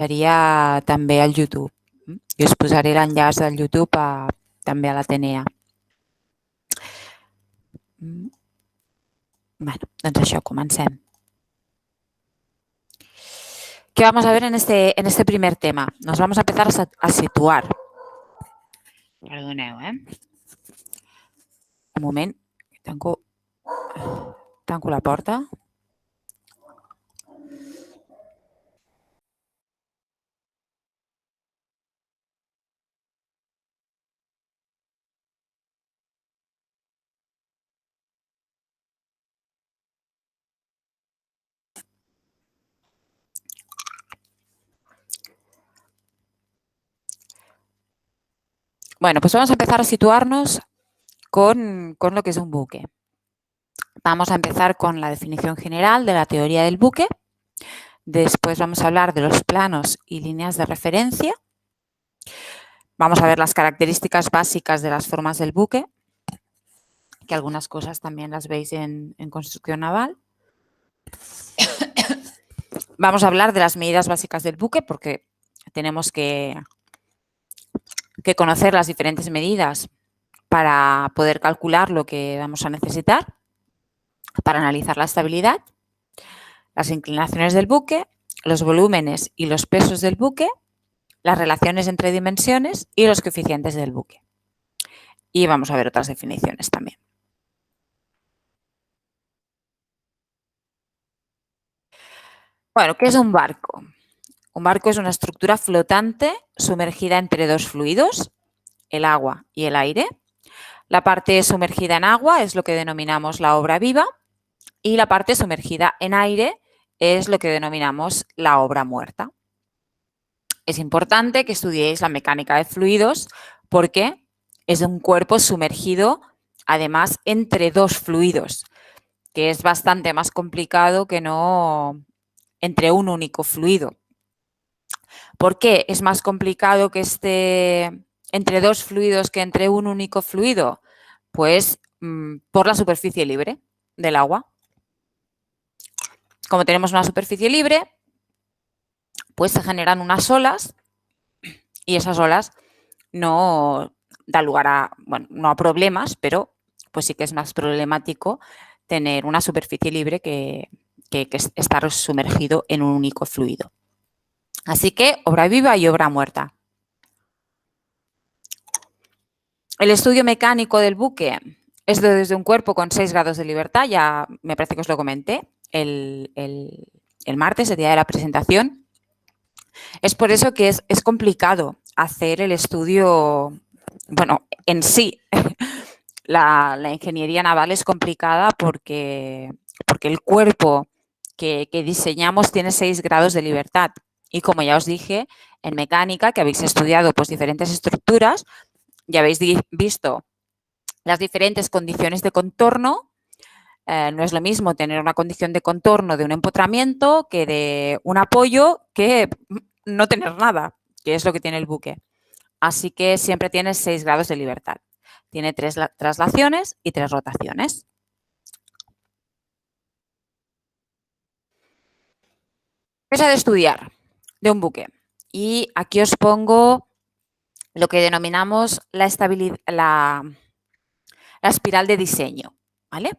Seria també al YouTube. I us posaré l'enllaç del YouTube també a l'Atenea. Bueno, doncs això, comencem. ¿Qué vamos a ver en este primer tema? Nos vamos a empezar a situar. Perdoneu, Un moment, tanco la porta. Bueno, pues vamos a empezar a situarnos con lo que es un buque. Vamos a empezar con la definición general de la teoría del buque. Después vamos a hablar de los planos y líneas de referencia. Vamos a ver las características básicas de las formas del buque, que algunas cosas también las veis en construcción naval. Vamos a hablar de las medidas básicas del buque, porque tenemos que conocer las diferentes medidas para poder calcular lo que vamos a necesitar, para analizar la estabilidad, las inclinaciones del buque, los volúmenes y los pesos del buque, las relaciones entre dimensiones y los coeficientes del buque. Y vamos a ver otras definiciones también. Bueno, ¿qué es un barco? Un barco es una estructura flotante sumergida entre dos fluidos, el agua y el aire. La parte sumergida en agua es lo que denominamos la obra viva y la parte sumergida en aire es lo que denominamos la obra muerta. Es importante que estudiéis la mecánica de fluidos porque es un cuerpo sumergido además entre dos fluidos, que es bastante más complicado que no entre un único fluido. ¿Por qué es más complicado que esté entre dos fluidos que entre un único fluido? Pues por la superficie libre del agua. Como tenemos una superficie libre, pues se generan unas olas y esas olas no da lugar a, bueno, no a problemas, pero pues sí que es más problemático tener una superficie libre que estar sumergido en un único fluido. Así que obra viva y obra muerta. El estudio mecánico del buque es desde un cuerpo con 6 grados de libertad, ya me parece que os lo comenté el martes, el día de la presentación. Es por eso que es complicado hacer el estudio, bueno, en sí, la ingeniería naval es complicada porque el cuerpo que diseñamos tiene 6 grados de libertad. Y como ya os dije, en mecánica, que habéis estudiado pues diferentes estructuras, ya habéis visto las diferentes condiciones de contorno. No es lo mismo tener una condición de contorno de un empotramiento que de un apoyo que no tener nada, que es lo que tiene el buque. Así que siempre tiene 6 grados de libertad. Tiene 3 traslaciones y 3 rotaciones. ¿Qué se ha de estudiar de un buque? Y aquí os pongo lo que denominamos la espiral de diseño, ¿vale?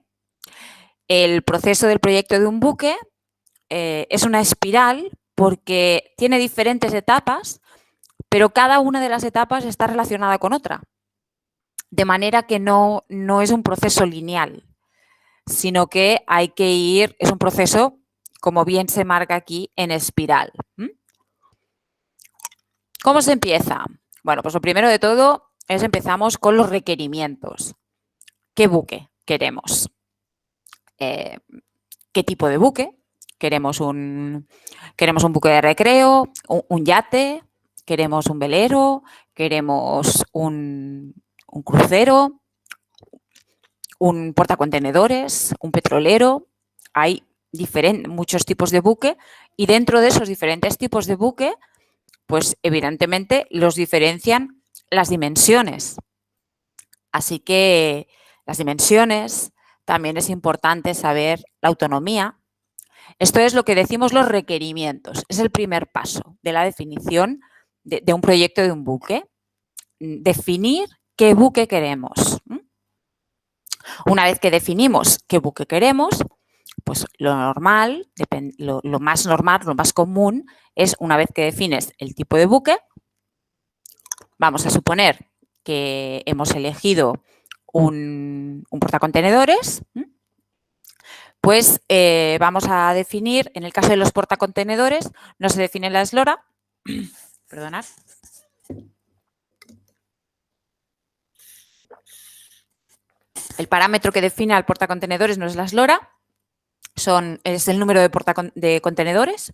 El proceso del proyecto de un buque es una espiral porque tiene diferentes etapas, pero cada una de las etapas está relacionada con otra. De manera que no es un proceso lineal, sino que hay que ir, es un proceso, como bien se marca aquí, en espiral. ¿Cómo se empieza? Bueno, pues lo primero de todo es empezamos con los requerimientos. ¿Qué buque queremos? ¿Qué tipo de buque? ¿Queremos un buque de recreo, un yate? ¿Queremos un velero? ¿Queremos un crucero? ¿Un portacontenedores? ¿Un petrolero? Hay muchos tipos de buque y dentro de esos diferentes tipos de buque, pues evidentemente los diferencian las dimensiones. Así que las dimensiones, también es importante saber la autonomía. Esto es lo que decimos los requerimientos. Es el primer paso de la definición de un proyecto de un buque. Definir qué buque queremos. Una vez que definimos qué buque queremos, pues lo normal, lo más normal, lo más común es una vez que defines el tipo de buque, vamos a suponer que hemos elegido un portacontenedores, pues vamos a definir, en el caso de los portacontenedores, no se define la eslora, perdonad. El parámetro que define al portacontenedores no es la eslora, es el número de contenedores,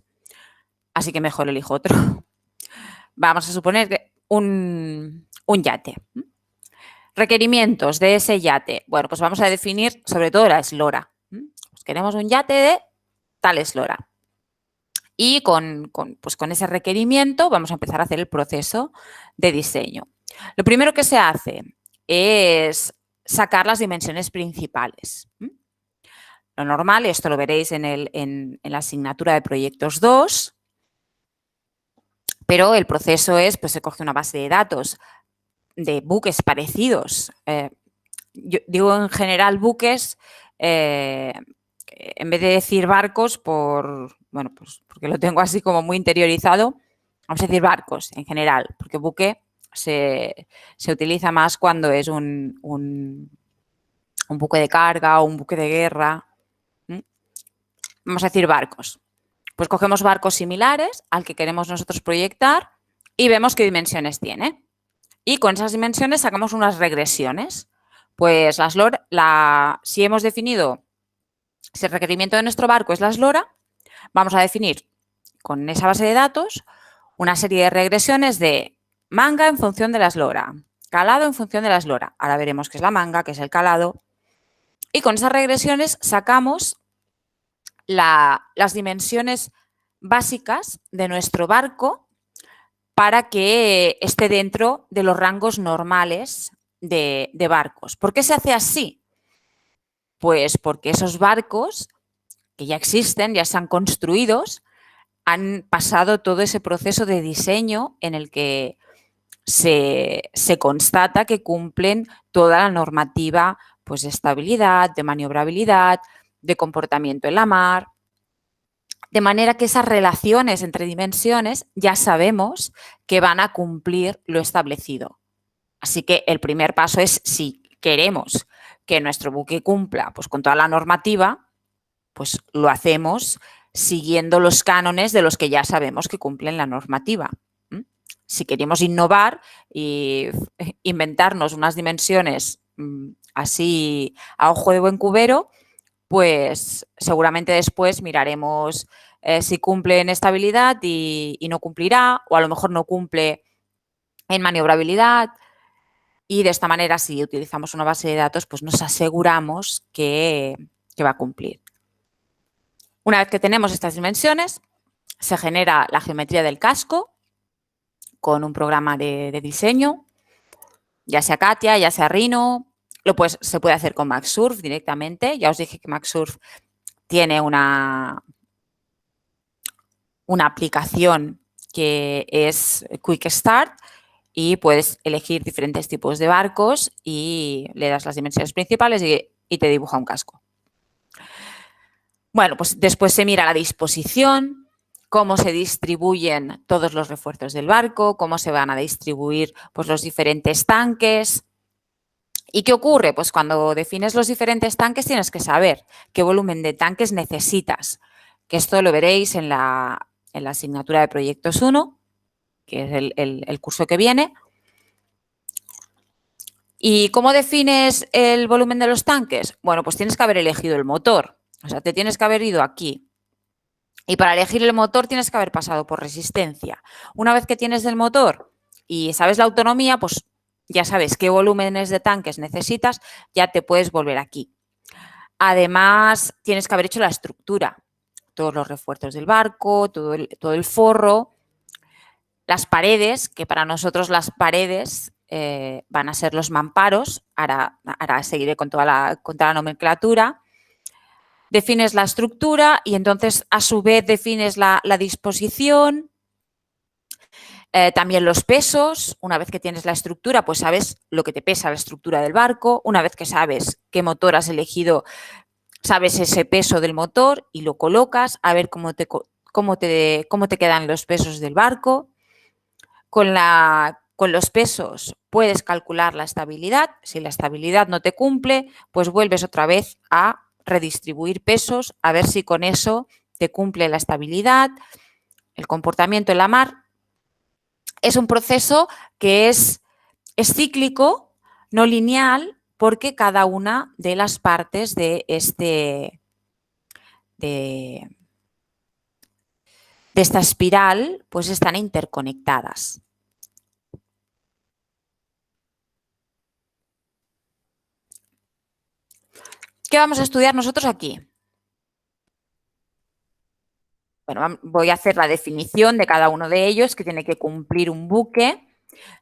así que mejor elijo otro. Vamos a suponer que un yate. Requerimientos de ese yate. Bueno, pues vamos a definir sobre todo la eslora. Pues queremos un yate de tal eslora. Y con ese requerimiento vamos a empezar a hacer el proceso de diseño. Lo primero que se hace es sacar las dimensiones principales. Lo normal, esto lo veréis en la asignatura de proyectos 2, pero el proceso es, pues se coge una base de datos de buques parecidos. Yo digo en general buques, en vez de decir barcos, bueno, pues porque lo tengo así como muy interiorizado, vamos a decir barcos en general, porque buque se utiliza más cuando es un buque de carga o un buque de guerra. Vamos a decir barcos. Pues cogemos barcos similares al que queremos nosotros proyectar y vemos qué dimensiones tiene. Y con esas dimensiones sacamos unas regresiones. Pues si hemos definido si el requerimiento de nuestro barco es la eslora, vamos a definir con esa base de datos una serie de regresiones de manga en función de la eslora, calado en función de la eslora. Ahora veremos qué es la manga, qué es el calado. Y con esas regresiones sacamos las dimensiones básicas de nuestro barco para que esté dentro de los rangos normales de barcos. ¿Por qué se hace así? Pues porque esos barcos que ya existen, ya están construidos, han pasado todo ese proceso de diseño en el que se constata que cumplen toda la normativa pues, de estabilidad, de maniobrabilidad, de comportamiento en la mar, de manera que esas relaciones entre dimensiones ya sabemos que van a cumplir lo establecido. Así que el primer paso es, si queremos que nuestro buque cumpla pues, con toda la normativa, pues lo hacemos siguiendo los cánones de los que ya sabemos que cumplen la normativa. Si queremos innovar y inventarnos unas dimensiones así a ojo de buen cubero, pues seguramente después miraremos si cumple en estabilidad y no cumplirá, o a lo mejor no cumple en maniobrabilidad. Y de esta manera, si utilizamos una base de datos, pues nos aseguramos que va a cumplir. Una vez que tenemos estas dimensiones, se genera la geometría del casco con un programa de diseño, ya sea Katia, ya sea Rhino. Se puede hacer con MaxSurf directamente. Ya os dije que MaxSurf tiene una aplicación que es Quick Start y puedes elegir diferentes tipos de barcos y le das las dimensiones principales y te dibuja un casco. Bueno, pues después se mira la disposición, cómo se distribuyen todos los refuerzos del barco, cómo se van a distribuir pues, los diferentes tanques. ¿Y qué ocurre? Pues cuando defines los diferentes tanques tienes que saber qué volumen de tanques necesitas, que esto lo veréis en la asignatura de proyectos 1, que es el curso que viene. ¿Y cómo defines el volumen de los tanques? Bueno, pues tienes que haber elegido el motor. O sea, te tienes que haber ido aquí. Y para elegir el motor tienes que haber pasado por resistencia. Una vez que tienes el motor y sabes la autonomía, pues ya sabes qué volúmenes de tanques necesitas, ya te puedes volver aquí. Además, tienes que haber hecho la estructura, todos los refuerzos del barco, todo el forro, las paredes, que para nosotros las paredes van a ser los mamparos. Ahora seguiré con toda la nomenclatura. Defines la estructura y entonces a su vez defines la disposición. También los pesos. Una vez que tienes la estructura, pues sabes lo que te pesa la estructura del barco. Una vez que sabes qué motor has elegido, sabes ese peso del motor y lo colocas a ver cómo te quedan los pesos del barco. Con los pesos puedes calcular la estabilidad. Si la estabilidad no te cumple, pues vuelves otra vez a redistribuir pesos a ver si con eso te cumple la estabilidad. El comportamiento en la mar es un proceso que es cíclico, no lineal, porque cada una de las partes de esta espiral pues están interconectadas. ¿Qué vamos a estudiar nosotros aquí? Bueno, voy a hacer la definición de cada uno de ellos, que tiene que cumplir un buque.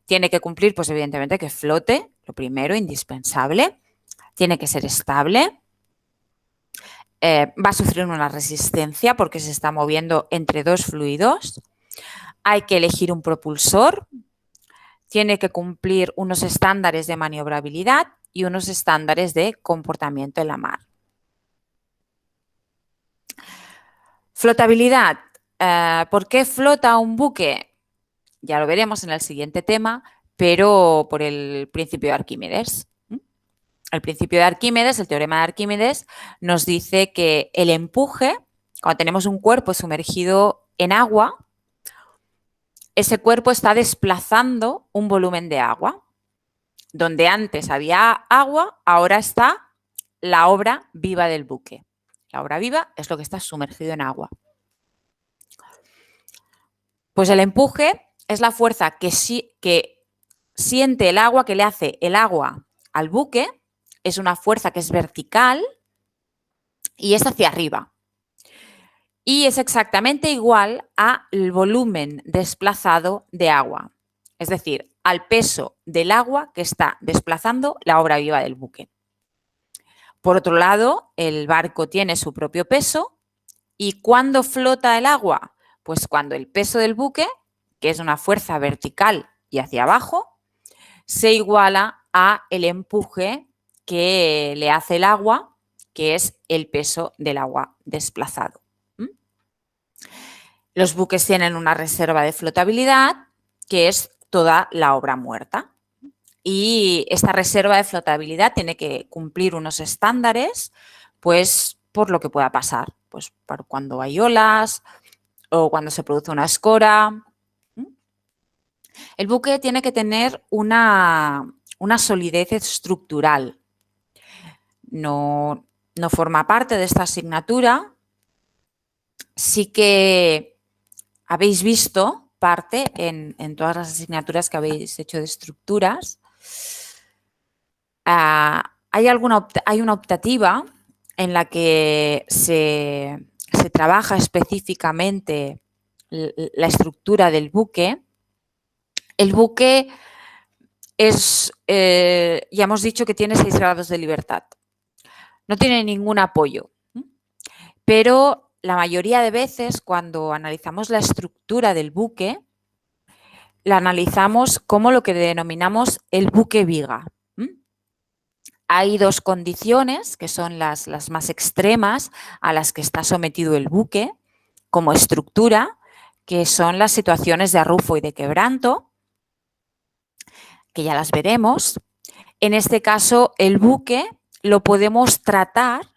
Tiene que cumplir, pues evidentemente, que flote, lo primero, indispensable. Tiene que ser estable. Va a sufrir una resistencia porque se está moviendo entre dos fluidos. Hay que elegir un propulsor. Tiene que cumplir unos estándares de maniobrabilidad y unos estándares de comportamiento en la mar. Flotabilidad. ¿Por qué flota un buque? Ya lo veremos en el siguiente tema, pero por el principio de Arquímedes. El principio de Arquímedes, el teorema de Arquímedes, nos dice que el empuje, cuando tenemos un cuerpo sumergido en agua, ese cuerpo está desplazando un volumen de agua. Donde antes había agua, ahora está la obra viva del buque. La obra viva es lo que está sumergido en agua. Pues el empuje es la fuerza que siente el agua, que le hace el agua al buque. Es una fuerza que es vertical y es hacia arriba. Y es exactamente igual al volumen desplazado de agua. Es decir, al peso del agua que está desplazando la obra viva del buque. Por otro lado, el barco tiene su propio peso. ¿Y cuándo flota el agua? Pues cuando el peso del buque, que es una fuerza vertical y hacia abajo, se iguala a el empuje que le hace el agua, que es el peso del agua desplazado. Los buques tienen una reserva de flotabilidad, que es toda la obra muerta. Y esta reserva de flotabilidad tiene que cumplir unos estándares, pues por lo que pueda pasar, pues por cuando hay olas o cuando se produce una escora. El buque tiene que tener una solidez estructural. No forma parte de esta asignatura. Sí que habéis visto parte en todas las asignaturas que habéis hecho de estructuras. Hay una optativa en la que se trabaja específicamente la estructura del buque. El buque es, ya hemos dicho que tiene 6 grados de libertad. No tiene ningún apoyo, pero la mayoría de veces cuando analizamos la estructura del buque, la analizamos como lo que denominamos el buque viga. Hay dos condiciones que son las más extremas a las que está sometido el buque como estructura, que son las situaciones de arrufo y de quebranto, que ya las veremos. En este caso, el buque lo podemos tratar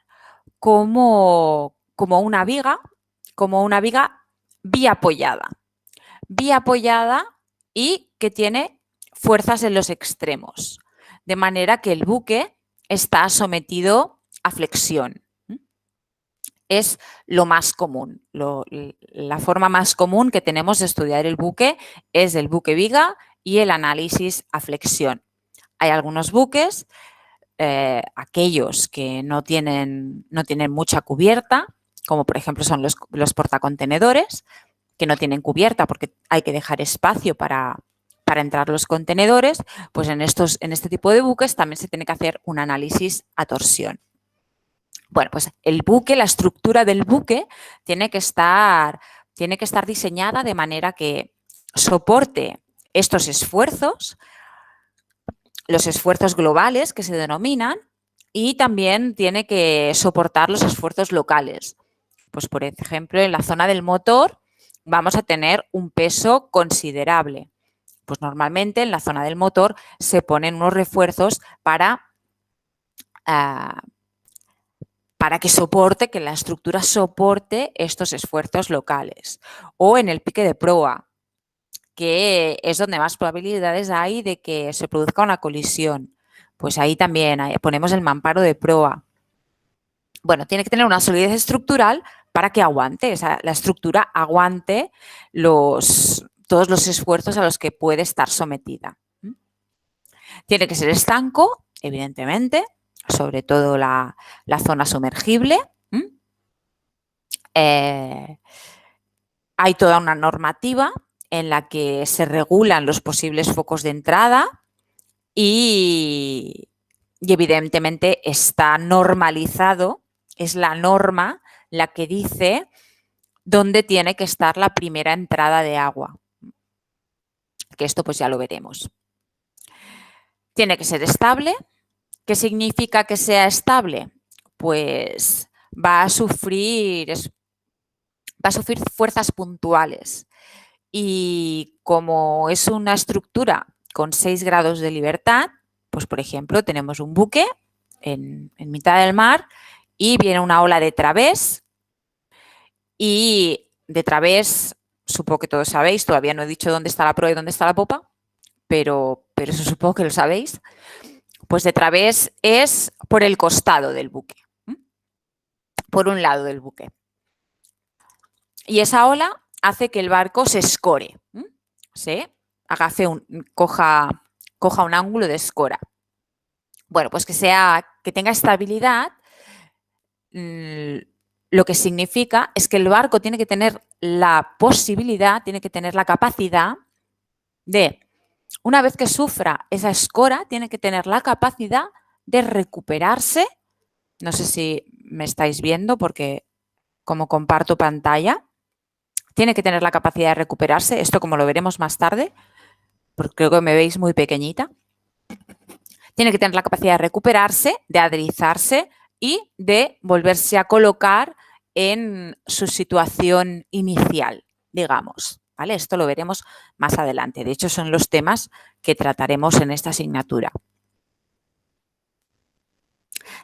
como una viga biapoyada. Biapoyada y que tiene fuerzas en los extremos, de manera que el buque está sometido a flexión. Es lo más común. La forma más común que tenemos de estudiar el buque es el buque viga y el análisis a flexión. Hay algunos buques, aquellos que no tienen mucha cubierta, como por ejemplo son los portacontenedores, que no tienen cubierta porque hay que dejar espacio para entrar los contenedores, pues en este tipo de buques también se tiene que hacer un análisis a torsión. Bueno, pues el buque, la estructura del buque tiene que estar diseñada de manera que soporte estos esfuerzos, los esfuerzos globales que se denominan, y también tiene que soportar los esfuerzos locales. Pues, por ejemplo, en la zona del motor vamos a tener un peso considerable. Pues normalmente en la zona del motor se ponen unos refuerzos para que soporte, que la estructura soporte estos esfuerzos locales. O en el pique de proa, que es donde más probabilidades hay de que se produzca una colisión. Pues ahí también ponemos el mamparo de proa. Bueno, tiene que tener una solidez estructural para que aguante, o sea, la estructura aguante todos los esfuerzos a los que puede estar sometida. Tiene que ser estanco, evidentemente, sobre todo la zona sumergible. Hay toda una normativa en la que se regulan los posibles focos de entrada y evidentemente está normalizado, es la norma la que dice dónde tiene que estar la primera entrada de agua, que esto pues ya lo veremos. Tiene que ser estable. ¿Qué significa que sea estable? Pues va a sufrir fuerzas puntuales. Y como es una estructura con 6 grados de libertad, pues por ejemplo tenemos un buque en mitad del mar y viene una ola de través, y de través, supongo que todos sabéis, todavía no he dicho dónde está la proa y dónde está la popa, pero eso supongo que lo sabéis. Pues de través es por el costado del buque, por un lado del buque. Y esa ola hace que el barco se escore, coja un ángulo de escora. Bueno, pues que tenga estabilidad, lo que significa es que el barco tiene que tener la posibilidad, tiene que tener la capacidad de, una vez que sufra esa escora, tiene que tener la capacidad de recuperarse. No sé si me estáis viendo porque como comparto pantalla, tiene que tener la capacidad de recuperarse. Esto como lo veremos más tarde, porque creo que me veis muy pequeñita. Tiene que tener la capacidad de recuperarse, de aderezarse y de volverse a colocar en su situación inicial, digamos. ¿Vale? Esto lo veremos más adelante. De hecho, son los temas que trataremos en esta asignatura.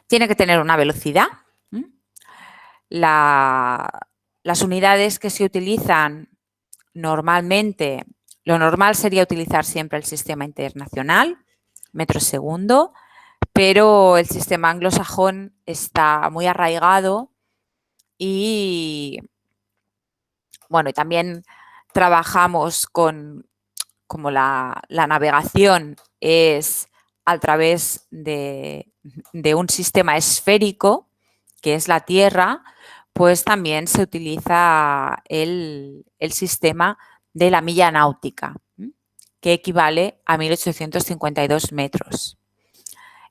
Tiene que tener una velocidad. Las unidades que se utilizan normalmente, lo normal sería utilizar siempre el sistema internacional, metros segundo, pero el sistema anglosajón está muy arraigado y bueno, también trabajamos como la navegación es a través de un sistema esférico, que es la Tierra, pues también se utiliza el sistema de la milla náutica, que equivale a 1852 metros.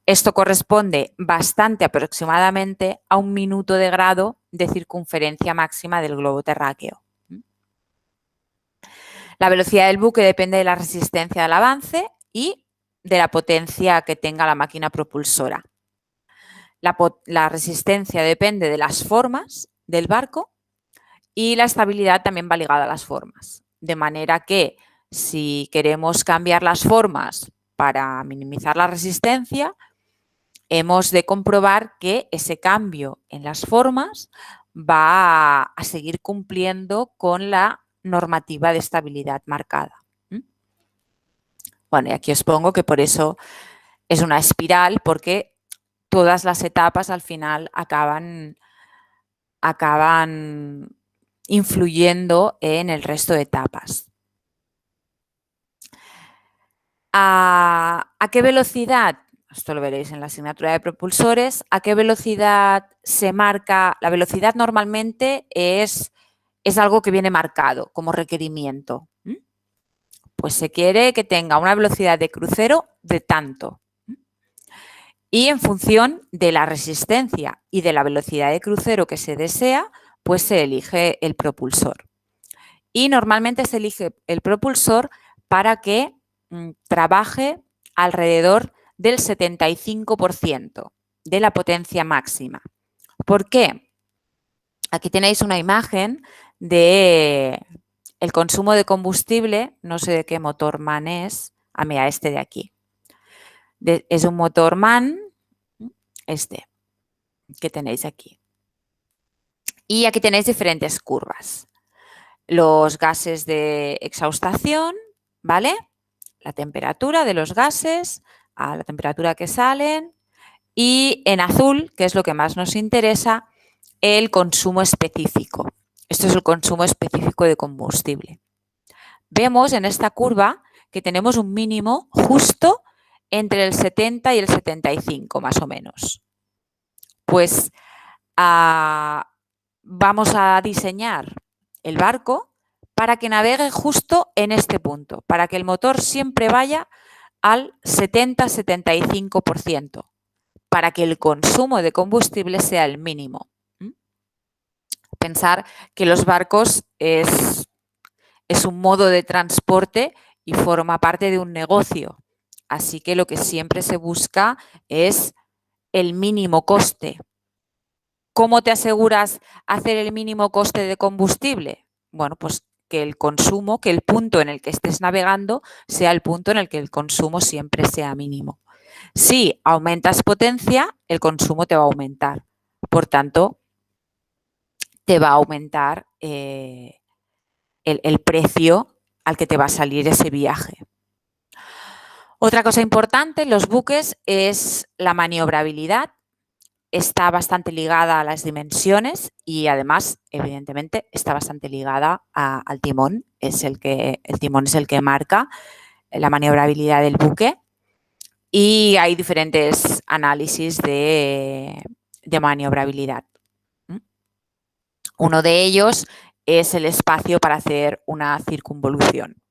Esto corresponde bastante aproximadamente a 1 minuto de grado de circunferencia máxima del globo terráqueo. La velocidad del buque depende de la resistencia del avance y de la potencia que tenga la máquina propulsora. La resistencia depende de las formas del barco y la estabilidad también va ligada a las formas. De manera que si queremos cambiar las formas para minimizar la resistencia, hemos de comprobar que ese cambio en las formas va a seguir cumpliendo con la normativa de estabilidad marcada. Bueno, y aquí os pongo que por eso es una espiral, porque todas las etapas al final acaban influyendo en el resto de etapas. ¿A qué velocidad? Esto lo veréis en la asignatura de propulsores. ¿A qué velocidad se marca? La velocidad normalmente es algo que viene marcado como requerimiento. Pues se quiere que tenga una velocidad de crucero de tanto. Y en función de la resistencia y de la velocidad de crucero que se desea, pues se elige el propulsor. Y normalmente se elige el propulsor para que trabaje alrededor del 75% de la potencia máxima. ¿Por qué? Aquí tenéis una imagen de el consumo de combustible, no sé de qué motor MAN es, mira, este de aquí. Es un motor MAN, este, que tenéis aquí. Y aquí tenéis diferentes curvas. Los gases de exhaustación, ¿vale? La temperatura de los gases a la temperatura que salen y en azul, que es lo que más nos interesa, el consumo específico. Esto es el consumo específico de combustible. Vemos en esta curva que tenemos un mínimo justo entre el 70 y el 75, más o menos. Pues vamos a diseñar el barco para que navegue justo en este punto, para que el motor siempre vaya al 70-75%, para que el consumo de combustible sea el mínimo. Pensar que los barcos es un modo de transporte y forma parte de un negocio. Así que lo que siempre se busca es el mínimo coste. ¿Cómo te aseguras hacer el mínimo coste de combustible? Bueno, pues que el consumo, que el punto en el que estés navegando sea el punto en el que el consumo siempre sea mínimo. Si aumentas potencia, el consumo te va a aumentar. Por tanto, te va a aumentar el precio al que te va a salir ese viaje. Otra cosa importante en los buques es la maniobrabilidad. Está bastante ligada a las dimensiones y además, evidentemente, está bastante ligada al timón. El timón es el que marca la maniobrabilidad del buque y hay diferentes análisis de maniobrabilidad. Uno de ellos es el espacio para hacer una circunvolución.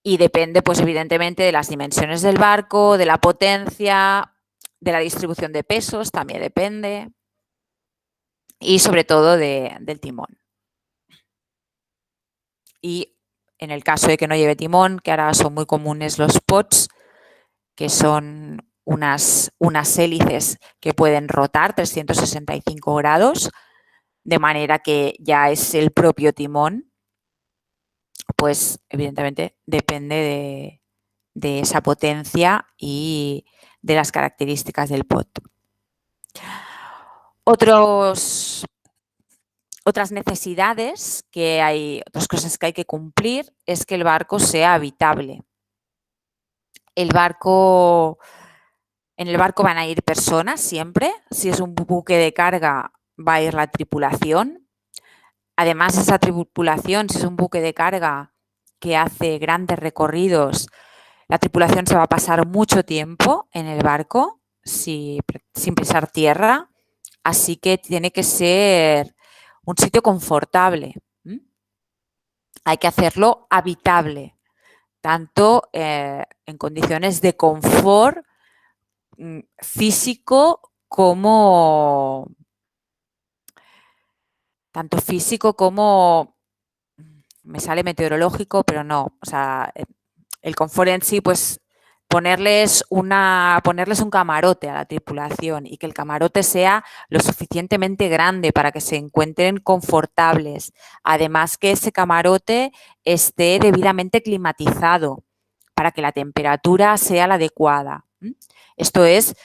Y depende, pues evidentemente, de las dimensiones del barco, de la potencia, de la distribución de pesos, también depende. Y sobre todo del timón. Y en el caso de que no lleve timón, que ahora son muy comunes los pods, que son unas hélices que pueden rotar 365 grados, de manera que ya es el propio timón, pues evidentemente depende de esa potencia y de las características del pod. Otras necesidades que hay, otras cosas que hay que cumplir es que el barco sea habitable. En el barco van a ir personas siempre. Si es un buque de carga, va a ir la tripulación. Además, esa tripulación, si es un buque de carga que hace grandes recorridos, la tripulación se va a pasar mucho tiempo en el barco sin pisar tierra. Así que tiene que ser un sitio confortable. Hay que hacerlo habitable, tanto en condiciones de confort físico como me sale meteorológico, pero no, o sea, el confort en sí, pues ponerles un camarote a la tripulación y que el camarote sea lo suficientemente grande para que se encuentren confortables. Además, que ese camarote esté debidamente climatizado para que la temperatura sea la adecuada. Esto es,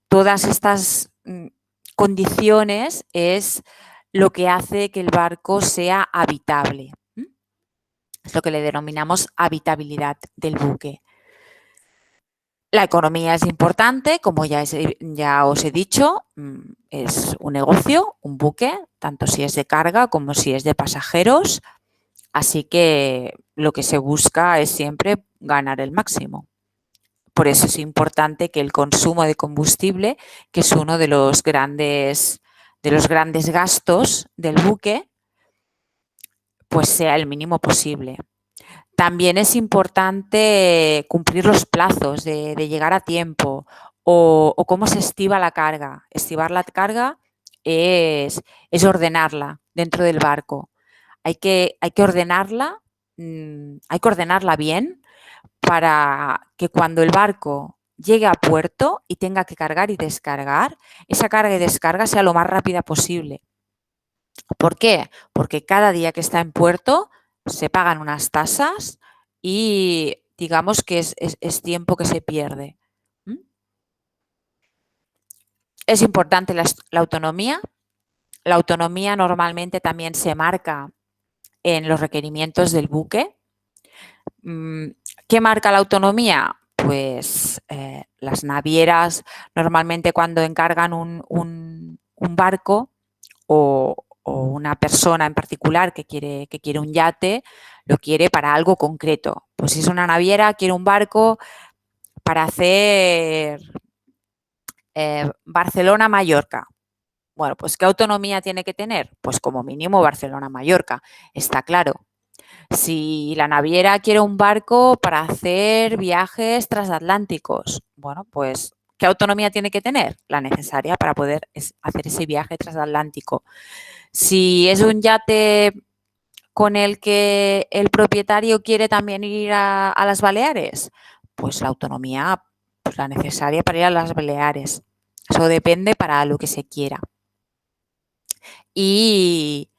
todas estas condiciones es lo que hace que el barco sea habitable. Es lo que le denominamos habitabilidad del buque. La economía es importante, como ya os he dicho, es un negocio, un buque, tanto si es de carga como si es de pasajeros, así que lo que se busca es siempre ganar el máximo. Por eso es importante que el consumo de combustible, que es uno de los grandes gastos del buque, pues sea el mínimo posible. También es importante cumplir los plazos de llegar a tiempo o cómo se estiva la carga. Estivar la carga es ordenarla dentro del barco. Hay que ordenarla, hay que ordenarla bien para que cuando el barco llegue a puerto y tenga que cargar y descargar, esa carga y descarga sea lo más rápida posible. ¿Por qué? Porque cada día que está en puerto se pagan unas tasas y digamos que es tiempo que se pierde. Es importante la autonomía. La autonomía normalmente también se marca en los requerimientos del buque. ¿Qué marca la autonomía? Pues las navieras normalmente cuando encargan un barco o una persona en particular que quiere un yate, lo quiere para algo concreto. Pues si es una naviera, quiere un barco para hacer Barcelona-Mallorca. Bueno, pues ¿qué autonomía tiene que tener? Pues como mínimo Barcelona-Mallorca, está claro. Si la naviera quiere un barco para hacer viajes transatlánticos, bueno, pues ¿qué autonomía tiene que tener? La necesaria para poder hacer ese viaje transatlántico. Si es un yate con el que el propietario quiere también ir a las Baleares, pues la autonomía, pues la necesaria para ir a las Baleares. Eso depende para lo que se quiera. Y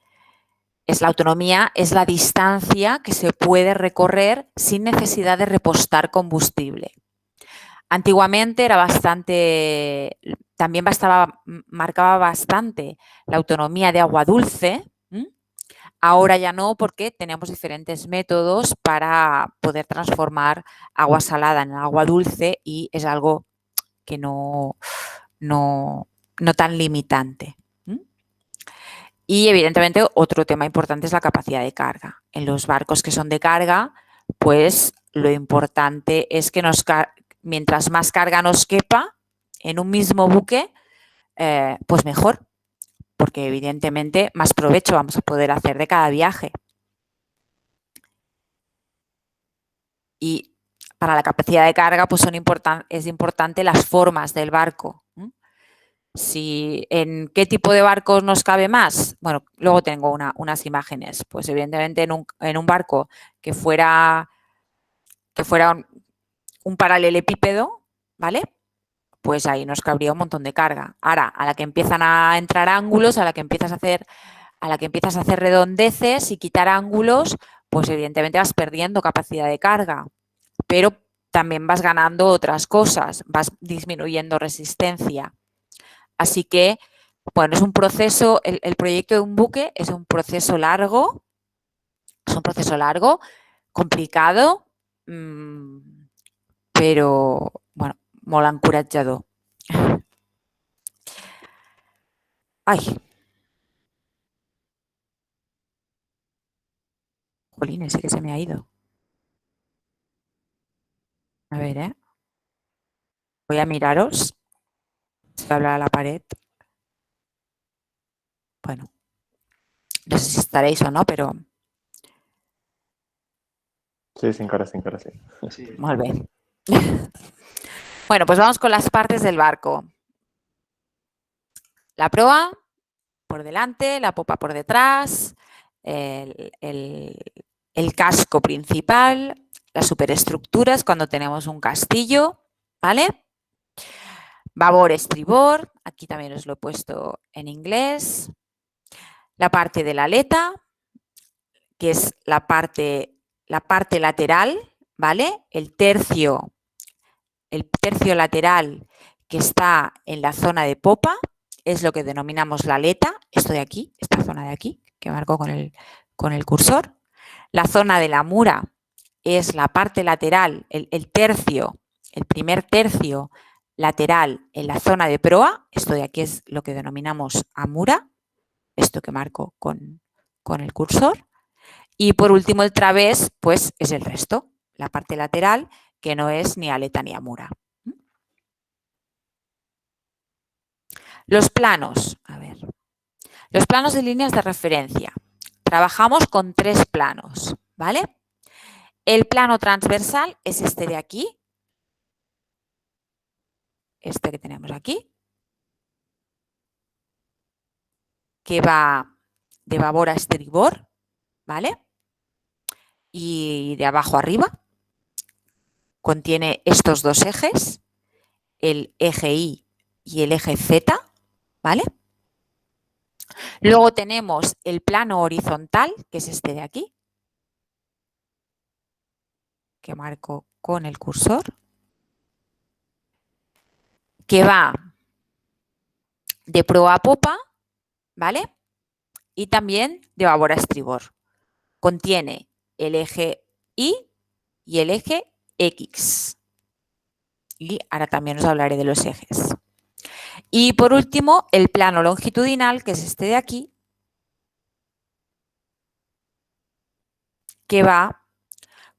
la autonomía es la distancia que se puede recorrer sin necesidad de repostar combustible. Antiguamente era bastante, también marcaba bastante la autonomía de agua dulce. Ahora ya no, porque tenemos diferentes métodos para poder transformar agua salada en agua dulce y es algo que no tan limitante. Y evidentemente otro tema importante es la capacidad de carga. En los barcos que son de carga, pues lo importante es que mientras más carga nos quepa en un mismo buque, pues mejor, porque evidentemente más provecho vamos a poder hacer de cada viaje. Y para la capacidad de carga, pues es importante las formas del barco. ¿En qué tipo de barcos nos cabe más? Bueno, luego tengo unas imágenes. Pues evidentemente en un barco que fuera un paralelepípedo, ¿vale? Pues ahí nos cabría un montón de carga. Ahora, a la que empiezan a entrar ángulos, a la que empiezas a hacer redondeces y quitar ángulos, pues evidentemente vas perdiendo capacidad de carga. Pero también vas ganando otras cosas, vas disminuyendo resistencia. Así que, bueno, es un proceso, el proyecto de un buque es un proceso largo, complicado, pero, bueno, molt encoratjador. Ay. Jolín, ese que se me ha ido. A ver, voy a miraros. Se habla a la pared. Bueno, no sé si estaréis o no, pero... Sí, sin cara, sí. Muy bien. Bueno, pues vamos con las partes del barco. La proa por delante, la popa por detrás, el casco principal, las superestructuras cuando tenemos un castillo, ¿vale? Babor, estribor, aquí también os lo he puesto en inglés. La parte de la aleta, que es la parte lateral, ¿vale? El tercio lateral que está en la zona de popa es lo que denominamos la aleta, esto de aquí, esta zona de aquí, que marco con el cursor. La zona de la mura es la parte lateral, el primer tercio lateral en la zona de proa, esto de aquí es lo que denominamos amura, esto que marco con el cursor. Y por último el través, pues es el resto, la parte lateral que no es ni aleta ni amura. Los planos, a ver. Los planos de líneas de referencia. Trabajamos con 3 planos, ¿vale? El plano transversal es este de aquí, este que tenemos aquí, que va de babor a estribor, ¿vale? Y de abajo arriba. Contiene estos dos ejes, el eje Y y el eje Z, ¿vale? Luego tenemos el plano horizontal, que es este de aquí, que marco con el cursor, que va de proa a popa, ¿vale? Y también de babor a estribor. Contiene el eje Y y el eje X. Y ahora también os hablaré de los ejes. Y por último, el plano longitudinal, que es este de aquí, que va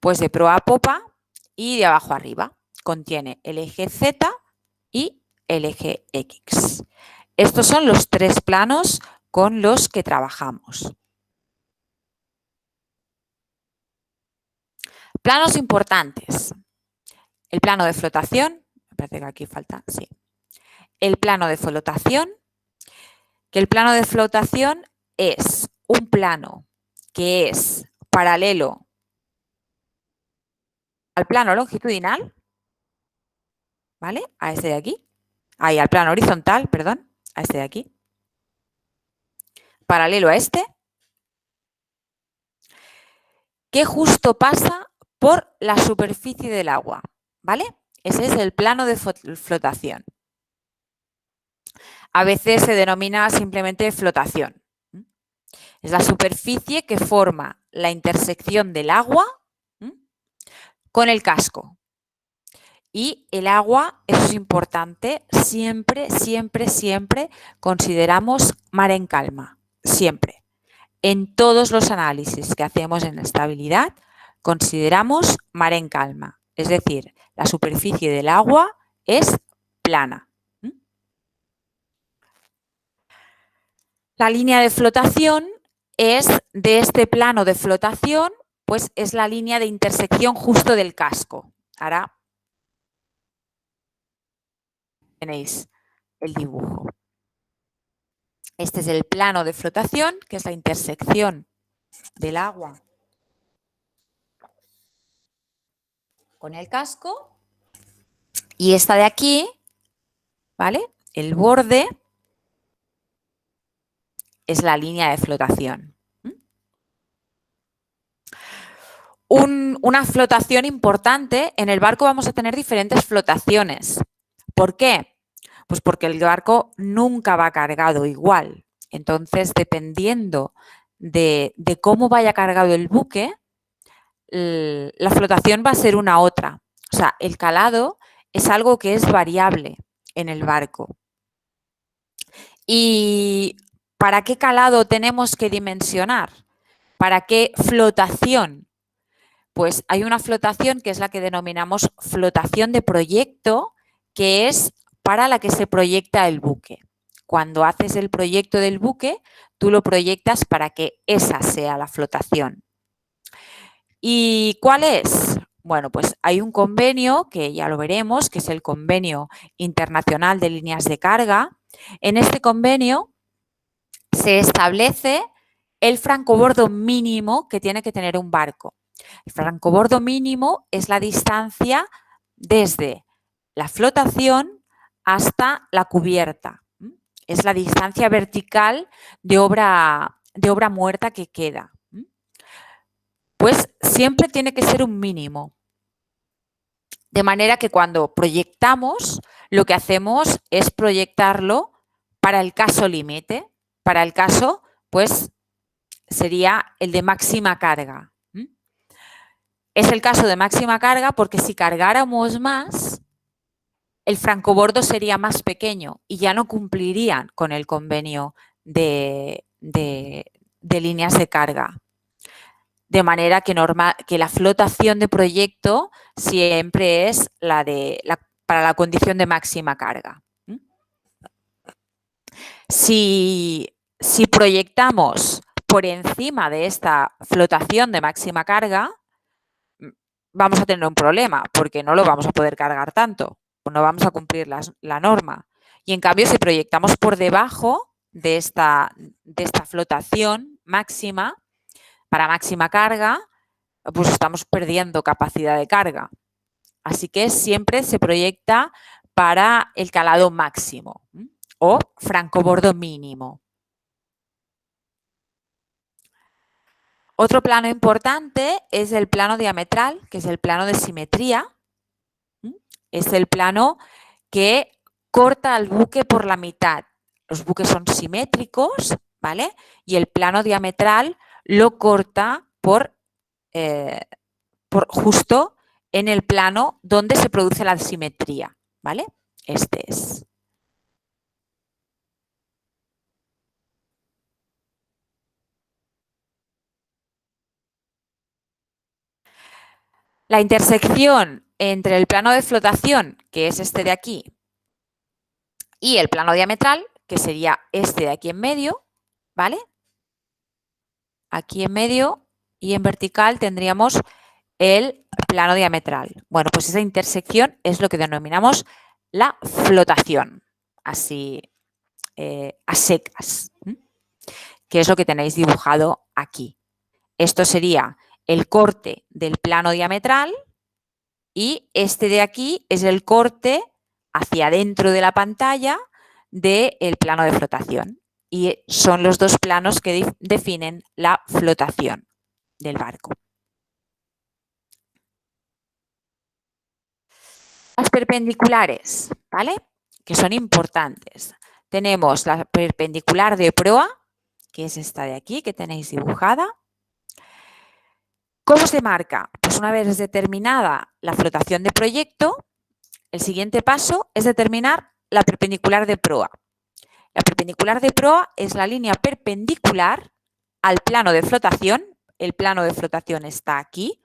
pues de proa a popa y de abajo arriba. Contiene el eje Z y el eje X. Estos son los tres planos con los que trabajamos. Planos importantes. El plano de flotación, me parece que aquí falta, sí. El plano de flotación, que el plano de flotación es un plano que es paralelo al plano longitudinal, ¿vale? A este de aquí. Ahí, al plano horizontal, perdón, a este de aquí. Paralelo a este, que justo pasa por la superficie del agua, ¿vale? Ese es el plano de flotación. A veces se denomina simplemente flotación. Es la superficie que forma la intersección del agua con el casco. Y el agua, eso es importante, siempre, siempre, siempre consideramos mar en calma, siempre. En todos los análisis que hacemos en estabilidad, consideramos mar en calma, es decir, la superficie del agua es plana. La línea de flotación es de este plano de flotación, pues es la línea de intersección justo del casco. Ahora tenéis el dibujo. Este es el plano de flotación, que es la intersección del agua con el casco. Y esta de aquí, ¿vale? El borde es la línea de flotación. Una flotación importante, en el barco vamos a tener diferentes flotaciones. ¿Por qué? Pues porque el barco nunca va cargado igual. Entonces, dependiendo de cómo vaya cargado el buque, la flotación va a ser una otra. O sea, el calado es algo que es variable en el barco. ¿Y para qué calado tenemos que dimensionar? ¿Para qué flotación? Pues hay una flotación que es la que denominamos flotación de proyecto, que es para la que se proyecta el buque. Cuando haces el proyecto del buque, tú lo proyectas para que esa sea la flotación. ¿Y cuál es? Bueno, pues hay un convenio, que ya lo veremos, que es el Convenio Internacional de Líneas de Carga. En este convenio se establece el francobordo mínimo que tiene que tener un barco. El francobordo mínimo es la distancia desde la flotación hasta la cubierta. Es la distancia vertical de obra muerta que queda. Pues siempre tiene que ser un mínimo. De manera que cuando proyectamos, lo que hacemos es proyectarlo para el caso límite. Para el caso, pues, sería el de máxima carga. Es el caso de máxima carga porque si cargáramos más, el francobordo sería más pequeño y ya no cumplirían con el convenio de líneas de carga. De manera que la flotación de proyecto siempre es para la condición de máxima carga. Si proyectamos por encima de esta flotación de máxima carga, vamos a tener un problema porque no lo vamos a poder cargar tanto o no vamos a cumplir la norma. Y en cambio, si proyectamos por debajo de esta flotación máxima, para máxima carga, pues estamos perdiendo capacidad de carga. Así que siempre se proyecta para el calado máximo o francobordo mínimo. Otro plano importante es el plano diametral, que es el plano de simetría. Es el plano que corta al buque por la mitad. Los buques son simétricos, ¿vale? Y el plano diametral lo corta por justo en el plano donde se produce la simetría, ¿vale? Este es. La intersección entre el plano de flotación, que es este de aquí, y el plano diametral, que sería este de aquí en medio, ¿vale? Aquí en medio y en vertical tendríamos el plano diametral. Bueno, pues esa intersección es lo que denominamos la flotación, así a secas, que es lo que tenéis dibujado aquí. Esto sería el corte del plano diametral y este de aquí es el corte hacia adentro de la pantalla del plano de flotación. Y son los dos planos que definen la flotación del barco. Las perpendiculares, ¿vale? Que son importantes. Tenemos la perpendicular de proa, que es esta de aquí, que tenéis dibujada. ¿Cómo se marca? Pues una vez determinada la flotación de proyecto, el siguiente paso es determinar la perpendicular de proa. La perpendicular de proa es la línea perpendicular al plano de flotación. El plano de flotación está aquí,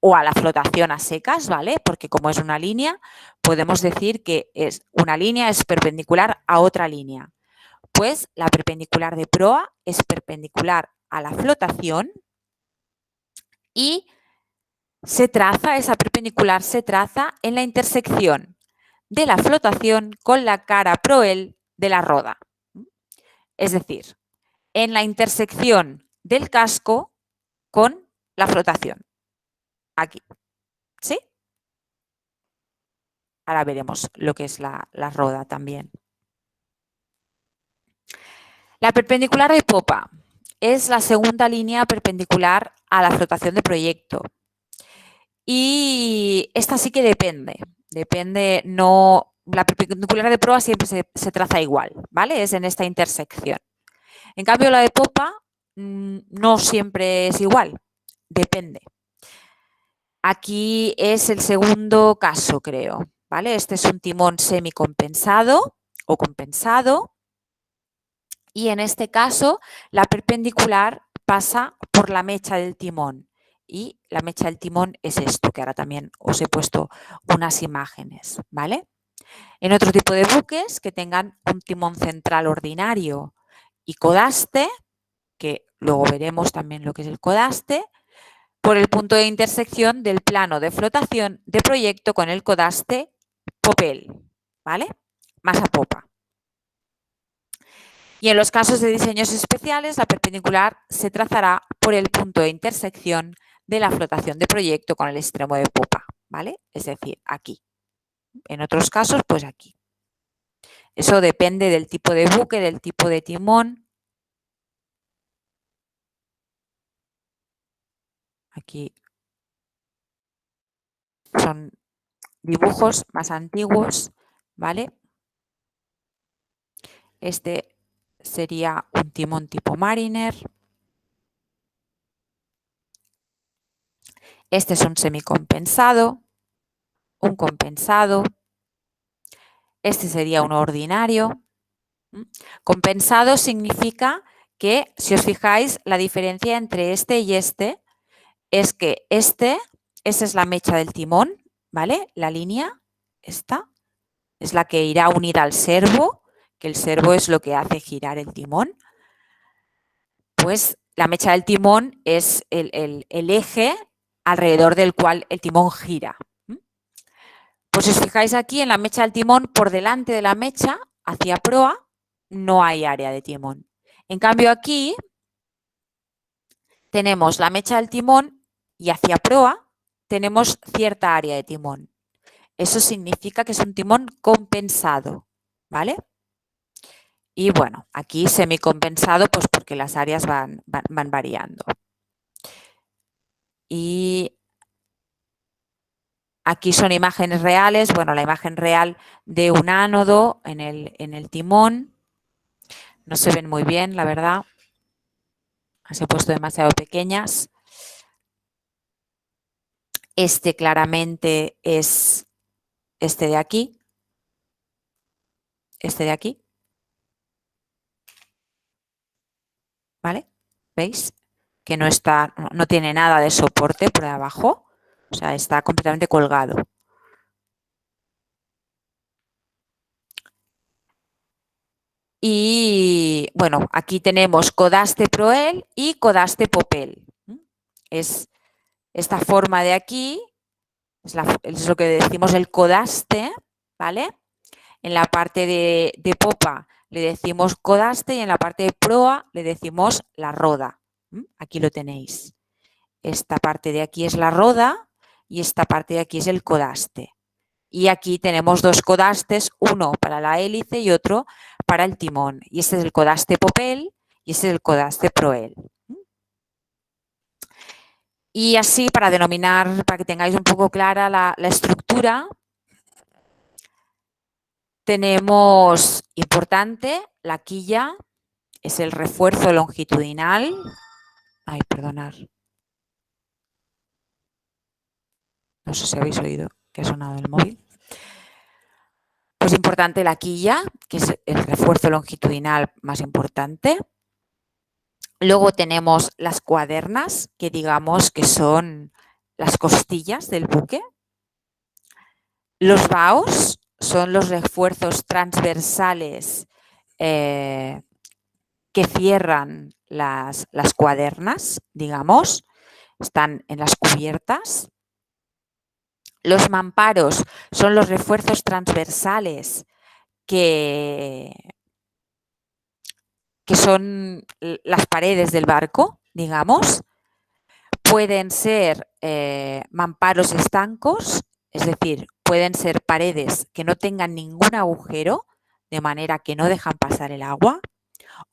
o a la flotación a secas, ¿vale? Porque como es una línea, podemos decir que una línea es perpendicular a otra línea. Pues la perpendicular de proa es perpendicular a la flotación y esa perpendicular se traza en la intersección de la flotación con la cara proel de la roda. Es decir, en la intersección del casco con la flotación. Aquí. ¿Sí? Ahora veremos lo que es la roda también. La perpendicular de popa es la segunda línea perpendicular a la flotación de proyecto. Y esta sí que depende. La perpendicular de proa siempre se traza igual, ¿vale? Es en esta intersección. En cambio, la de popa no siempre es igual, depende. Aquí es el segundo caso, creo, ¿vale? Este es un timón semicompensado o compensado y en este caso la perpendicular pasa por la mecha del timón y la mecha del timón es esto, que ahora también os he puesto unas imágenes, ¿vale? En otro tipo de buques que tengan un timón central ordinario y codaste, que luego veremos también lo que es el codaste, por el punto de intersección del plano de flotación de proyecto con el codaste popel, ¿vale? Más a popa. Y en los casos de diseños especiales, la perpendicular se trazará por el punto de intersección de la flotación de proyecto con el extremo de popa, ¿vale? Es decir, aquí. En otros casos, pues aquí. Eso depende del tipo de buque, del tipo de timón. Aquí son dibujos más antiguos, ¿vale? Este sería un timón tipo Mariner. Este es un semicompensado, un compensado. Este sería uno ordinario. Compensado significa que, si os fijáis, la diferencia entre este y este es que esa es la mecha del timón, ¿vale? La línea, esta, es la que irá unida al servo, que el servo es lo que hace girar el timón. Pues la mecha del timón es el eje alrededor del cual el timón gira. Pues si os fijáis aquí en la mecha del timón, por delante de la mecha, hacia proa, no hay área de timón. En cambio aquí tenemos la mecha del timón y hacia proa tenemos cierta área de timón. Eso significa que es un timón compensado, ¿vale? Y bueno, aquí semicompensado, pues porque las áreas van variando. Y aquí son imágenes reales, bueno, la imagen real de un ánodo en el timón. No se ven muy bien, la verdad. Las he puesto demasiado pequeñas. Este claramente es este de aquí. Este de aquí. ¿Vale? ¿Veis? Que no tiene nada de soporte por abajo. O sea, está completamente colgado. Y bueno, aquí tenemos codaste proel y codaste popel. Es esta forma de aquí, es lo que decimos el codaste, ¿vale? En la parte de popa le decimos codaste y en la parte de proa le decimos la roda. Aquí lo tenéis. Esta parte de aquí es la roda y esta parte de aquí es el codaste. Y aquí tenemos dos codastes, uno para la hélice y otro para el timón. Y este es el codaste popel y este es el codaste proel. Y así, para denominar, para que tengáis un poco clara la estructura, tenemos importante, la quilla, es el refuerzo longitudinal. Ay, perdonad. No sé si habéis oído que ha sonado el móvil. Pues importante la quilla, que es el refuerzo longitudinal más importante. Luego tenemos las cuadernas, que digamos que son las costillas del buque. Los baos son los refuerzos transversales que cierran las cuadernas, digamos, están en las cubiertas. Los mamparos son los refuerzos transversales que son las paredes del barco, digamos. Pueden ser mamparos estancos, es decir, pueden ser paredes que no tengan ningún agujero, de manera que no dejan pasar el agua,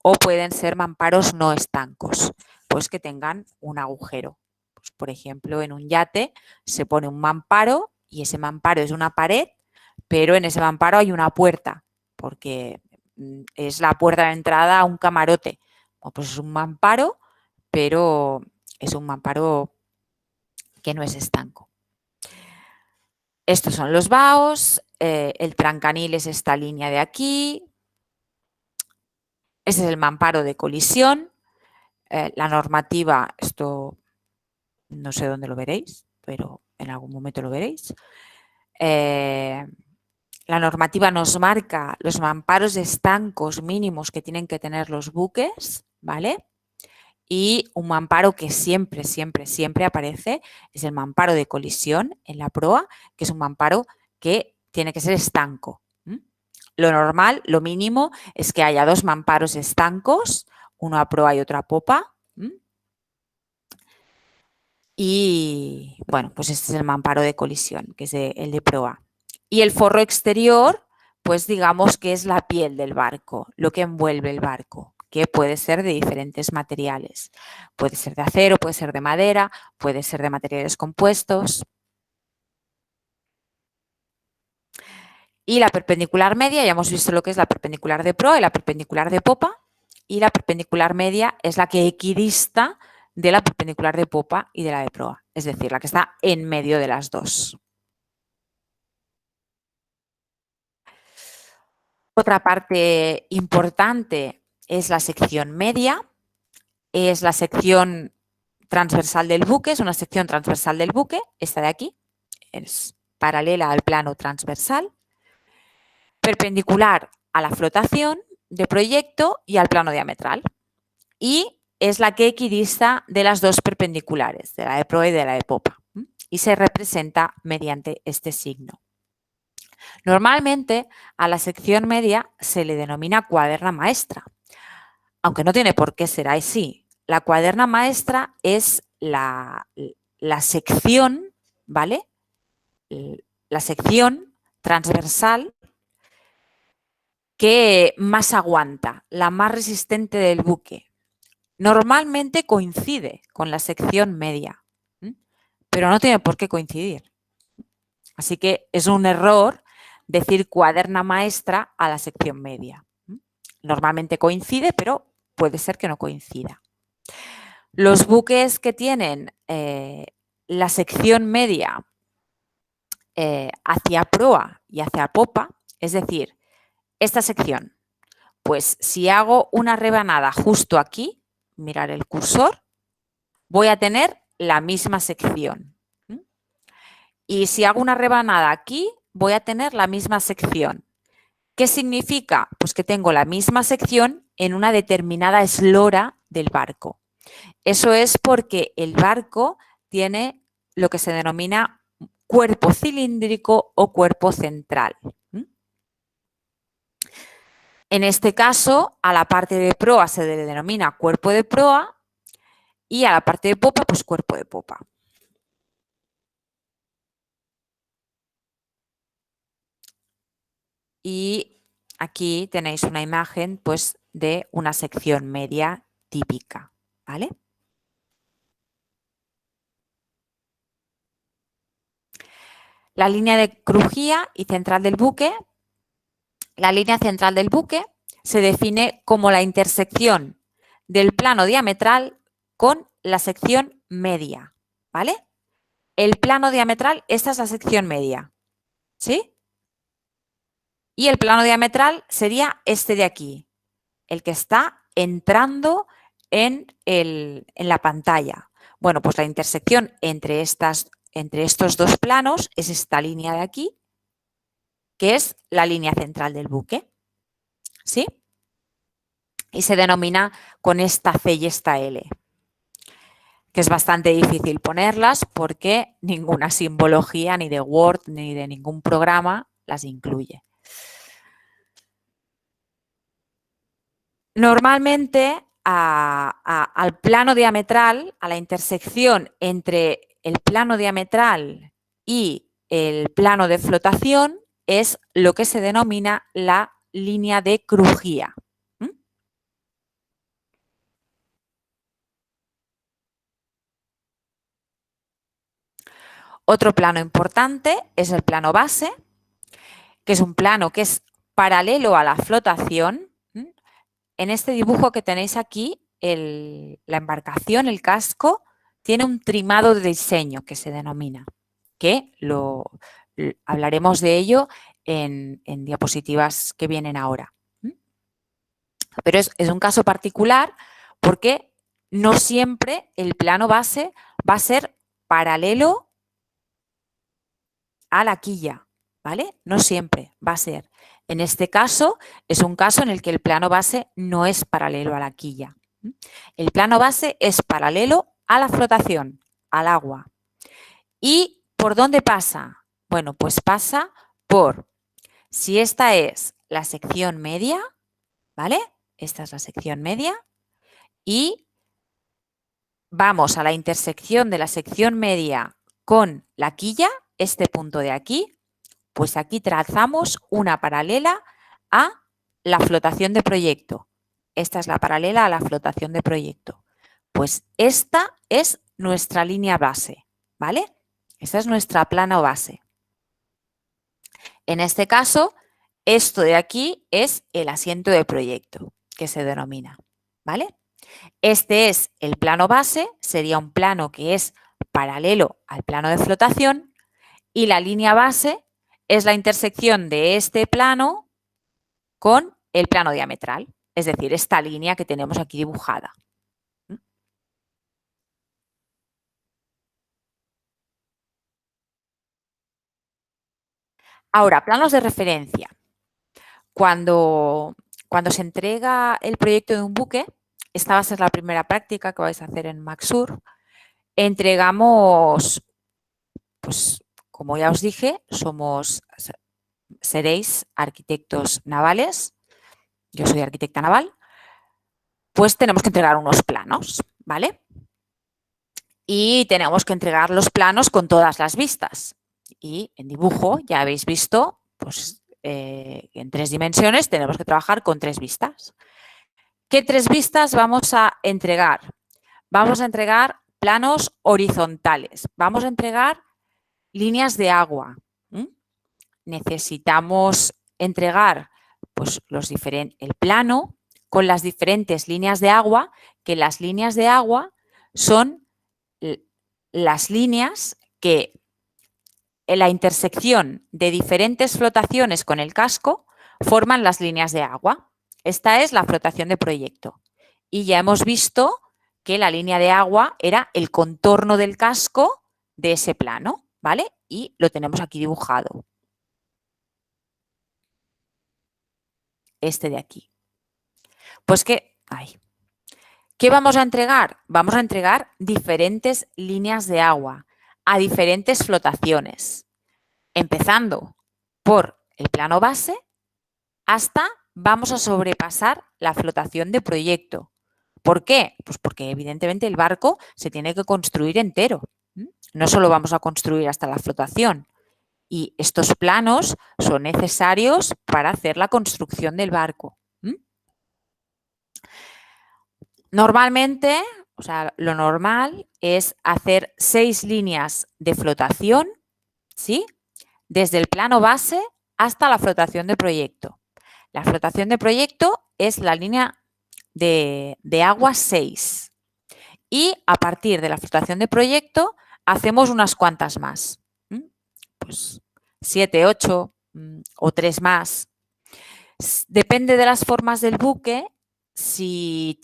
o pueden ser mamparos no estancos, pues que tengan un agujero. Pues, por ejemplo, en un yate se pone un mamparo y ese mamparo es una pared, pero en ese mamparo hay una puerta, porque es la puerta de entrada a un camarote. Pues es un mamparo, pero es un mamparo que no es estanco. Estos son los baos, el trancanil es esta línea de aquí, este es el mamparo de colisión, la normativa, esto no sé dónde lo veréis, pero en algún momento lo veréis. La normativa nos marca los mamparos estancos mínimos que tienen que tener los buques, ¿vale? Y un mamparo que siempre, siempre, siempre aparece es el mamparo de colisión en la proa, que es un mamparo que tiene que ser estanco. Lo normal, lo mínimo, es que haya dos mamparos estancos, uno a proa y otro a popa. Y bueno, pues este es el mamparo de colisión, que es el de proa. Y el forro exterior, pues digamos que es la piel del barco, lo que envuelve el barco, que puede ser de diferentes materiales. Puede ser de acero, puede ser de madera, puede ser de materiales compuestos. Y la perpendicular media, ya hemos visto lo que es la perpendicular de proa y la perpendicular de popa. Y la perpendicular media es la que equidista de la perpendicular de popa y de la de proa, es decir, la que está en medio de las dos. Otra parte importante es la sección media, es la sección transversal del buque, es una sección transversal del buque, esta de aquí, es paralela al plano transversal, perpendicular a la flotación de proyecto y al plano diametral. Y es la que equidista de las dos perpendiculares, de la de proa y de la de popa, y se representa mediante este signo. Normalmente a la sección media se le denomina cuaderna maestra, aunque no tiene por qué ser así. La cuaderna maestra es la sección, ¿vale? La sección transversal que más aguanta, la más resistente del buque. Normalmente coincide con la sección media, pero no tiene por qué coincidir. Así que es un error decir cuaderna maestra a la sección media. Normalmente coincide, pero puede ser que no coincida. Los buques que tienen la sección media hacia proa y hacia popa, es decir, esta sección, pues si hago una rebanada justo aquí, mirar el cursor, voy a tener la misma sección. Y si hago una rebanada aquí, voy a tener la misma sección. ¿Qué significa? Pues que tengo la misma sección en una determinada eslora del barco. Eso es porque el barco tiene lo que se denomina cuerpo cilíndrico o cuerpo central. En este caso, a la parte de proa se le denomina cuerpo de proa y a la parte de popa, pues cuerpo de popa. Y aquí tenéis una imagen pues, de una sección media típica, ¿vale? La línea de crujía y central del buque. La línea central del buque se define como la intersección del plano diametral con la sección media, ¿vale? El plano diametral, esta es la sección media, ¿sí? Y el plano diametral sería este de aquí, el que está entrando en la pantalla. Bueno, pues la intersección entre estos dos planos es esta línea de aquí, que es la línea central del buque, ¿sí? Y se denomina con esta C y esta L, que es bastante difícil ponerlas porque ninguna simbología ni de Word ni de ningún programa las incluye. Normalmente al plano diametral, a la intersección entre el plano diametral y el plano de flotación es lo que se denomina la línea de crujía. Otro plano importante es el plano base, que es un plano que es paralelo a la flotación. En este dibujo que tenéis aquí, la embarcación, el casco, tiene un trimado de diseño que se denomina, que hablaremos de ello en diapositivas que vienen ahora. Pero es un caso particular porque no siempre el plano base va a ser paralelo a la quilla, ¿vale? No siempre va a ser. En este caso, es un caso en el que el plano base no es paralelo a la quilla. El plano base es paralelo a la flotación, al agua. ¿Y por dónde pasa? Bueno, pues pasa por, si esta es la sección media, ¿vale? Esta es la sección media y vamos a la intersección de la sección media con la quilla, este punto de aquí, pues aquí trazamos una paralela a la flotación de proyecto. Esta es la paralela a la flotación de proyecto. Pues esta es nuestra línea base, ¿vale? Esta es nuestra plano base. En este caso, esto de aquí es el asiento de proyecto, que se denomina, ¿vale? Este es el plano base, sería un plano que es paralelo al plano de flotación y la línea base es la intersección de este plano con el plano diametral, es decir, esta línea que tenemos aquí dibujada. Ahora, planos de referencia. Cuando se entrega el proyecto de un buque, esta va a ser la primera práctica que vais a hacer en Maxur. Entregamos, pues como ya os dije, seréis arquitectos navales, yo soy arquitecta naval, pues tenemos que entregar unos planos, ¿vale? Y tenemos que entregar los planos con todas las vistas. Y en dibujo ya habéis visto, pues en 3 dimensiones tenemos que trabajar con 3 vistas. ¿Qué 3 vistas vamos a entregar? Vamos a entregar planos horizontales, vamos a entregar líneas de agua. Necesitamos entregar pues, el plano con las diferentes líneas de agua, que las líneas de agua son las líneas que en la intersección de diferentes flotaciones con el casco forman las líneas de agua. Esta es la flotación de proyecto. Y ya hemos visto que la línea de agua era el contorno del casco de ese plano, ¿vale? Y lo tenemos aquí dibujado. Este de aquí. Pues ¿qué vamos a entregar? Vamos a entregar diferentes líneas de agua a diferentes flotaciones, empezando por el plano base hasta vamos a sobrepasar la flotación de proyecto. ¿Por qué? Pues porque evidentemente el barco se tiene que construir entero. No solo vamos a construir hasta la flotación. Y estos planos son necesarios para hacer la construcción del barco. Normalmente, o sea, lo normal es hacer 6 líneas de flotación, ¿sí? Desde el plano base hasta la flotación de proyecto. La flotación de proyecto es la línea de agua 6. Y a partir de la flotación de proyecto hacemos unas cuantas más. Pues 7, 8 o 3 más. Depende de las formas del buque, si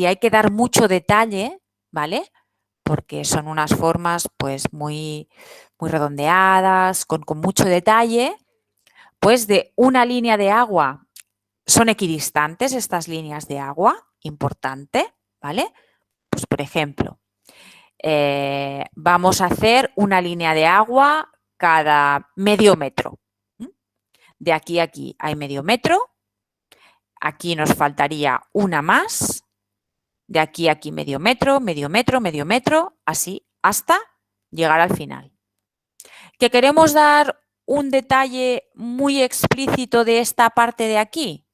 hay que dar mucho detalle, ¿vale? Porque son unas formas pues muy redondeadas, con mucho detalle, pues de una línea de agua son equidistantes estas líneas de agua, importante, ¿vale? Pues por ejemplo, vamos a hacer una línea de agua cada medio metro. De aquí a aquí hay medio metro. Aquí nos faltaría una más. De aquí a aquí medio metro, medio metro, medio metro, así hasta llegar al final. ¿Que queremos dar un detalle muy explícito de esta parte de aquí?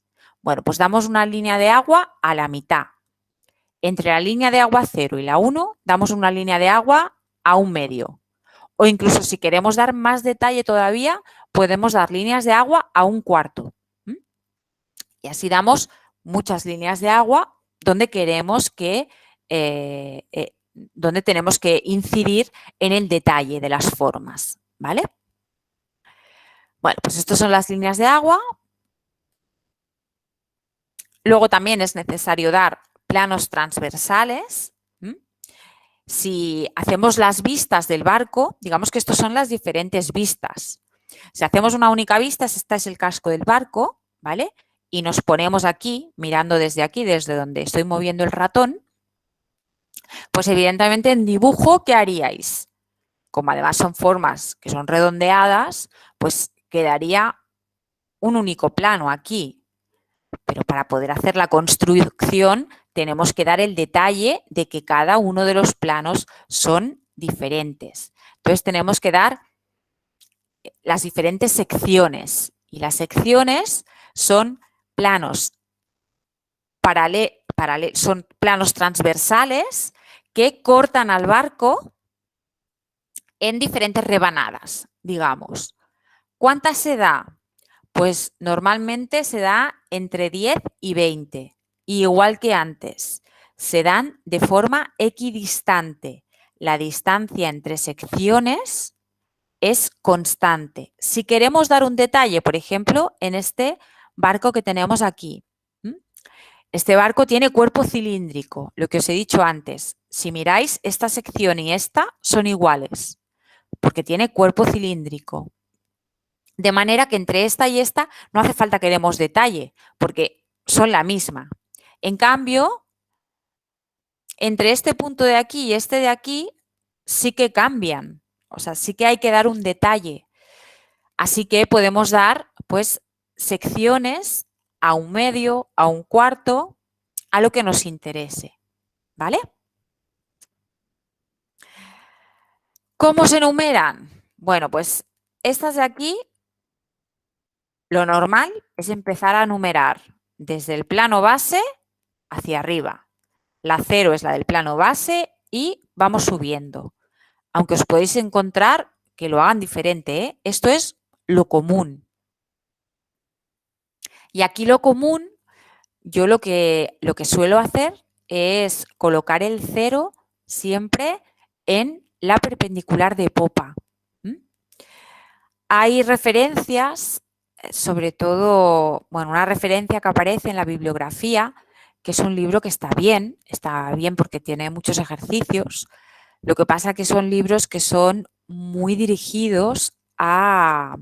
Bueno, pues damos una línea de agua a la mitad. Entre la línea de agua 0 y la 1 damos una línea de agua a un medio. O incluso si queremos dar más detalle todavía, podemos dar líneas de agua a un cuarto. Y así damos muchas líneas de agua donde queremos que, donde tenemos que incidir en el detalle de las formas, ¿vale? Bueno, pues estas son las líneas de agua. Luego también es necesario dar planos transversales. Si hacemos las vistas del barco, digamos que estas son las diferentes vistas. Si hacemos una única vista, este es el casco del barco, ¿vale? Y nos ponemos aquí, mirando desde aquí, desde donde estoy moviendo el ratón, pues evidentemente en dibujo, ¿qué haríais? Como además son formas que son redondeadas, pues quedaría un único plano aquí. Pero para poder hacer la construcción tenemos que dar el detalle de que cada uno de los planos son diferentes. Entonces tenemos que dar las diferentes secciones. Y las secciones son planos son planos transversales que cortan al barco en diferentes rebanadas, digamos. ¿Cuántas se da? Pues normalmente se da entre 10 y 20, igual que antes. Se dan de forma equidistante. La distancia entre secciones es constante. Si queremos dar un detalle, por ejemplo, en este barco que tenemos aquí. Este barco tiene cuerpo cilíndrico, lo que os he dicho antes. Si miráis, esta sección y esta son iguales, porque tiene cuerpo cilíndrico. De manera que entre esta y esta no hace falta que demos detalle, porque son la misma. En cambio, entre este punto de aquí y este de aquí sí que cambian. O sea, sí que hay que dar un detalle. Así que podemos dar, pues, secciones a un medio, a un cuarto, a lo que nos interese. ¿Vale? ¿Cómo se enumeran? Bueno, pues estas de aquí, lo normal es empezar a numerar desde el plano base hacia arriba. La 0 es la del plano base y vamos subiendo. Aunque os podéis encontrar que lo hagan diferente, ¿eh? Esto es lo común. Y aquí lo común, yo lo que suelo hacer es colocar el 0 siempre en la perpendicular de popa. Hay referencias, sobre todo, bueno, una referencia que aparece en la bibliografía, que es un libro que está bien porque tiene muchos ejercicios. Lo que pasa que son libros que son muy dirigidos a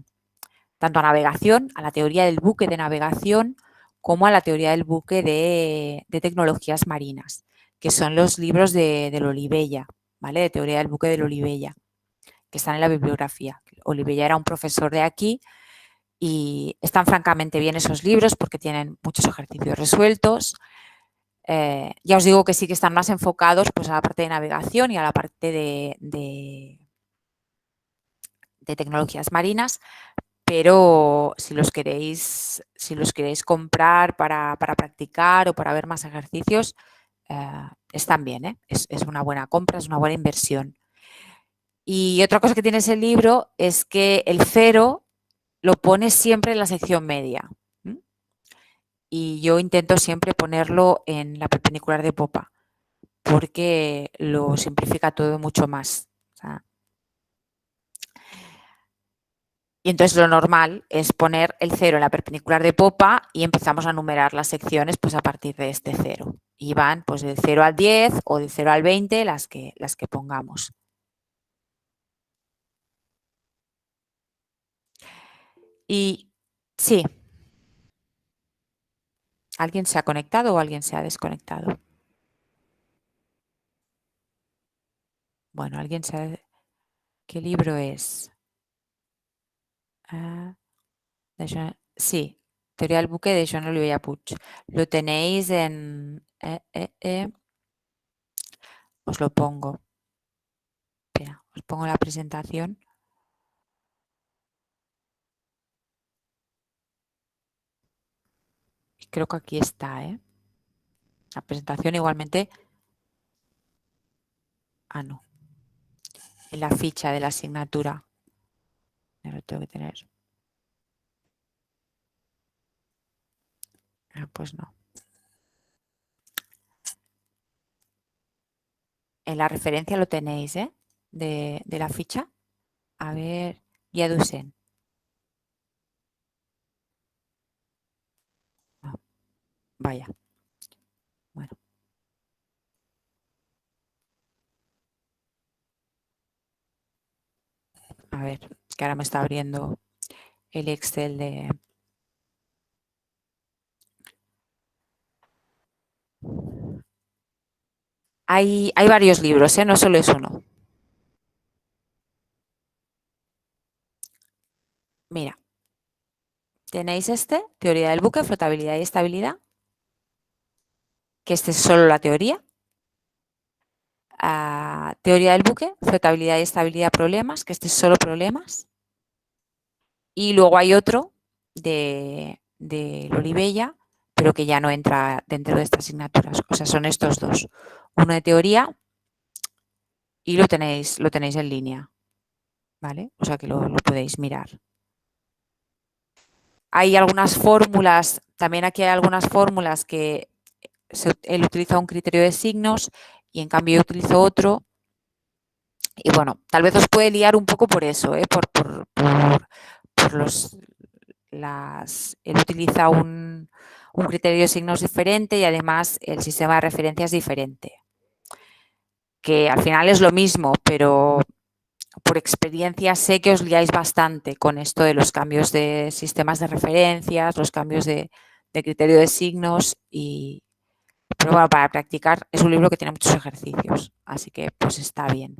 tanto a navegación, a la teoría del buque de navegación, como a la teoría del buque de tecnologías marinas, que son los libros del Olivella, ¿vale? De teoría del buque del Olivella, que están en la bibliografía. Olivella era un profesor de aquí y están francamente bien esos libros porque tienen muchos ejercicios resueltos. Ya os digo que sí que están más enfocados, pues, a la parte de navegación y a la parte de tecnologías marinas, pero si los queréis comprar para practicar o para ver más ejercicios, están bien, ¿eh? Es una buena compra, es una buena inversión. Y otra cosa que tiene ese libro es que el 0 lo pones siempre en la sección media. Y yo intento siempre ponerlo en la perpendicular de popa, porque lo simplifica todo mucho más. O sea, y entonces lo normal es poner el 0 en la perpendicular de popa y empezamos a numerar las secciones, pues, a partir de este 0. Y van, pues, del 0 al 10 o del 0 al 20 las que pongamos. Y sí. ¿Alguien se ha conectado o alguien se ha desconectado? Bueno, alguien se ha... ¿Qué libro es? Sí, Teoría del buque de Joan Olivella Puig. Lo tenéis en... os lo pongo. Espera, os pongo la presentación. Creo que aquí está, ¿eh? La presentación igualmente... Ah, no. En la ficha de la asignatura. Ya lo tengo que tener. Ah, pues no. En la referencia lo tenéis, ¿eh? De la ficha. A ver, guía de Usen. Ah, vaya. Bueno. A ver, que ahora me está abriendo el Excel de... Hay varios libros, ¿eh? No solo es uno. Mira, tenéis este, teoría del buque, flotabilidad y estabilidad, que este es solo la teoría. Teoría del buque, flotabilidad y estabilidad, problemas, que este es solo problemas. Y luego hay otro de Olivella, pero que ya no entra dentro de estas asignaturas. O sea, son estos dos. Uno de teoría y lo tenéis en línea, ¿vale? O sea que lo podéis mirar. Hay algunas fórmulas, también aquí hay algunas fórmulas que él utiliza un criterio de signos y en cambio yo utilizo otro. Y bueno, tal vez os puede liar un poco por eso, por los... él utiliza un criterio de signos diferente y además el sistema de referencia es diferente. Que al final es lo mismo, pero por experiencia sé que os liáis bastante con esto de los cambios de sistemas de referencias, los cambios de criterio de signos y Pero bueno, para practicar es un libro que tiene muchos ejercicios, así que pues está bien.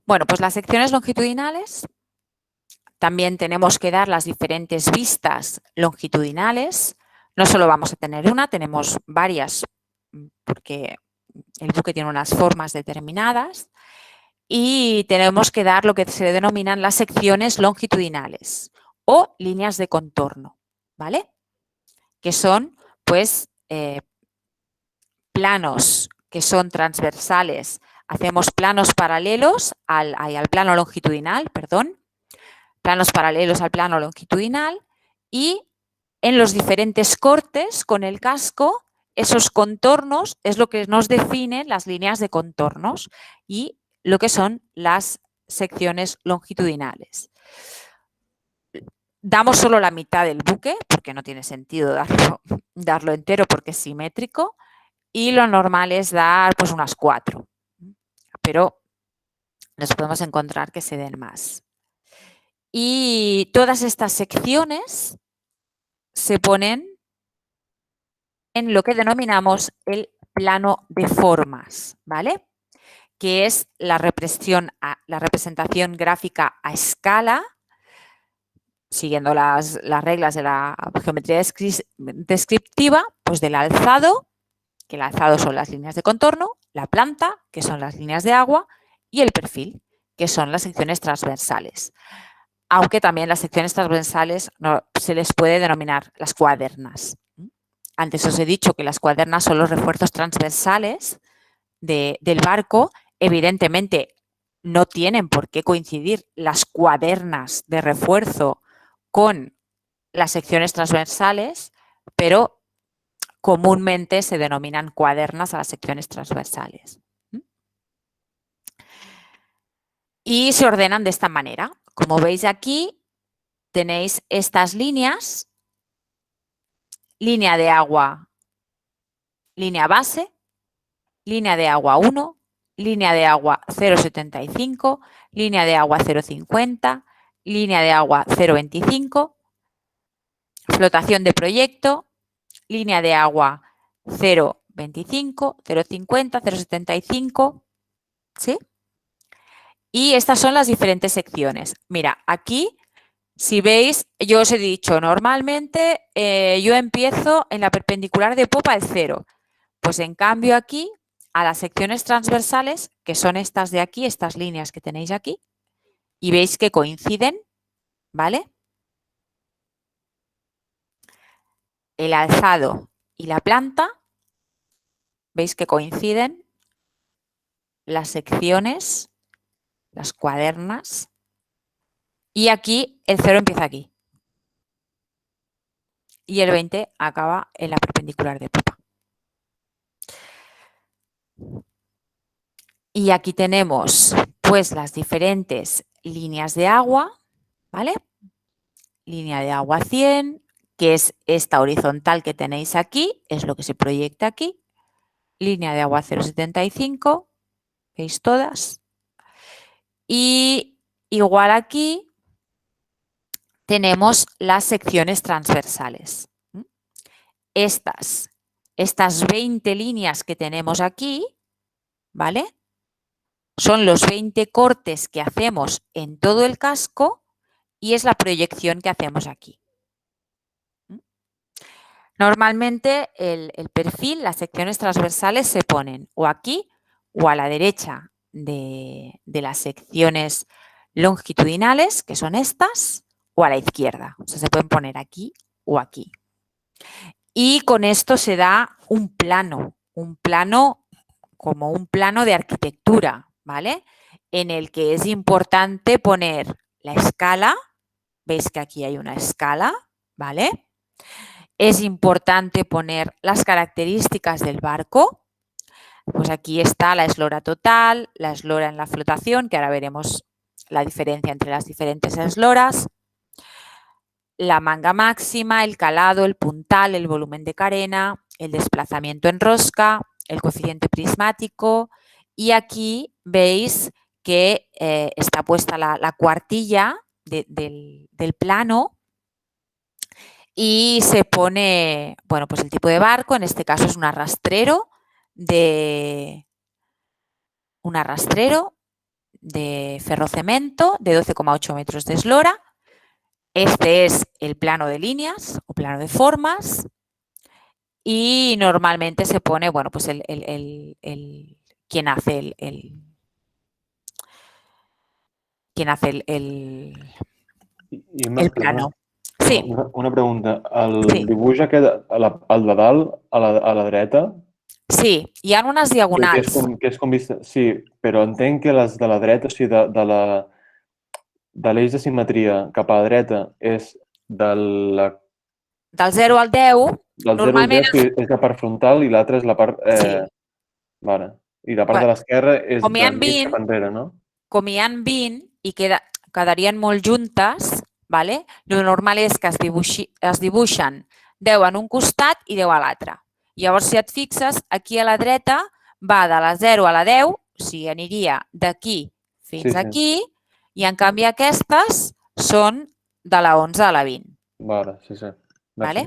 Bueno, pues las secciones longitudinales también tenemos que dar las diferentes vistas longitudinales. No solo vamos a tener una, tenemos varias, porque el buque tiene unas formas determinadas. Y tenemos que dar lo que se denominan las secciones longitudinales o líneas de contorno, ¿vale? Que son, pues, planos que son transversales. Hacemos planos paralelos al plano longitudinal, perdón, planos paralelos al plano longitudinal y en los diferentes cortes con el casco, esos contornos es lo que nos definen las líneas de contornos y lo que son las secciones longitudinales. Damos solo la mitad del buque, porque no tiene sentido darlo entero porque es simétrico, y lo normal es dar pues unas 4, pero nos podemos encontrar que se den más. Y todas estas secciones se ponen en lo que denominamos el plano de formas, ¿vale? Que es la representación gráfica a escala, siguiendo las reglas de la geometría descriptiva, pues del alzado, que el alzado son las líneas de contorno, la planta, que son las líneas de agua, y el perfil, que son las secciones transversales. Aunque también las secciones transversales se les puede denominar las cuadernas. Antes os he dicho que las cuadernas son los refuerzos transversales del barco. Evidentemente, no tienen por qué coincidir las cuadernas de refuerzo con las secciones transversales, pero comúnmente se denominan cuadernas a las secciones transversales. Y se ordenan de esta manera. Como veis aquí, tenéis estas líneas, línea de agua, línea base, línea de agua 1, línea de agua 0,75, línea de agua 0,50, línea de agua 0,25, flotación de proyecto, línea de agua 0,25, 0,50, 0,75, ¿sí? Y estas son las diferentes secciones. Mira, aquí, si veis, yo os he dicho, normalmente yo empiezo en la perpendicular de popa al 0. Pues en cambio aquí, a las secciones transversales, que son estas de aquí, estas líneas que tenéis aquí, y veis que coinciden, ¿vale? El alzado y la planta, veis que coinciden las secciones, las cuadernas, y aquí el 0 empieza aquí. Y el 20 acaba en la perpendicular de popa. Y aquí tenemos pues las diferentes líneas de agua, ¿vale? Línea de agua 100, que es esta horizontal que tenéis aquí, es lo que se proyecta aquí. Línea de agua 0,75, ¿veis todas? Y igual aquí tenemos las secciones transversales. Estas 20 líneas que tenemos aquí, ¿vale? Son los 20 cortes que hacemos en todo el casco y es la proyección que hacemos aquí. Normalmente el perfil, las secciones transversales se ponen o aquí o a la derecha de las secciones longitudinales, que son estas, o a la izquierda. O sea, se pueden poner aquí o aquí. Y con esto se da un plano como un plano de arquitectura, ¿vale? En el que es importante poner la escala, veis que aquí hay una escala, ¿vale? Es importante poner las características del barco, pues aquí está la eslora total, la eslora en la flotación, que ahora veremos la diferencia entre las diferentes esloras, la manga máxima, el calado, el puntal, el volumen de carena, el desplazamiento en rosca, el coeficiente prismático y aquí veis que está puesta la cuartilla del plano y se pone, bueno, pues el tipo de barco, en este caso es un arrastrero de ferrocemento de 12,8 metros de eslora. Este es el plano de líneas o plano de formas y normalmente se pone, bueno, pues quien hace el plano. Sí. Una pregunta. El Sí. dibuix aquest, al de dalt, a la dreta, Sí, hi ha unes diagonals. que és com vista... Sí, però entenc que les de la dreta, o sigui, de l'eix de simetria cap a la dreta és del 0 al 10, del 0 al 10, o sigui, és la part frontal i l'altra és la part... Sí. Vale. I la part de l'esquerra és com hi ha de mig 20, cap enrere, no? Com hi ha 20 i quedarien molt juntes, ¿vale? Lo normal és que es dibuixen 10 en un costat i 10 a l'altre. Llavors, si et fixes, aquí a la dreta va de la 0 a la 10, o sigui, aniria d'aquí fins aquí, i en canvi aquestes són de la 11 a la 20. Vale, sí. ¿Vale?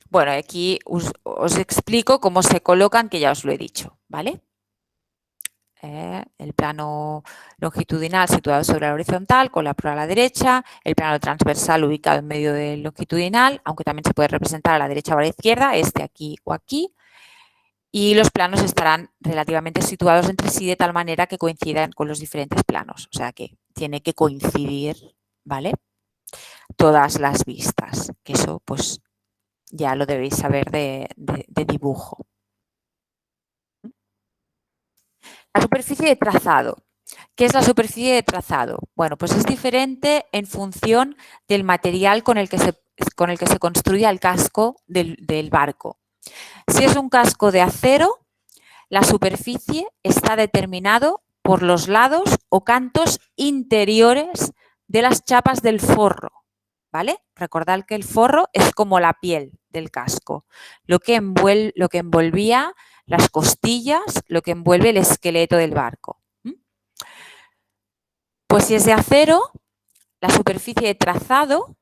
Bueno, aquí os explico cómo se colocan, que ya os lo he dicho, ¿vale? El plano longitudinal situado sobre la horizontal con la proa a la derecha, el plano transversal ubicado en medio del longitudinal, aunque también se puede representar a la derecha o a la izquierda, este aquí o aquí, y los planos estarán relativamente situados entre sí de tal manera que coincidan con los diferentes planos, o sea que tiene que coincidir, ¿vale? Todas las vistas, que eso pues ya lo debéis saber de dibujo. La superficie de trazado. ¿Qué es la superficie de trazado? Bueno, pues es diferente en función del material con el que se construye el casco del barco. Si es un casco de acero, la superficie está determinado por los lados o cantos interiores de las chapas del forro, ¿vale? Recordad que el forro es como la piel del casco, lo que envolvía las costillas, lo que envuelve el esqueleto del barco. Pues si es de acero, la superficie de trazado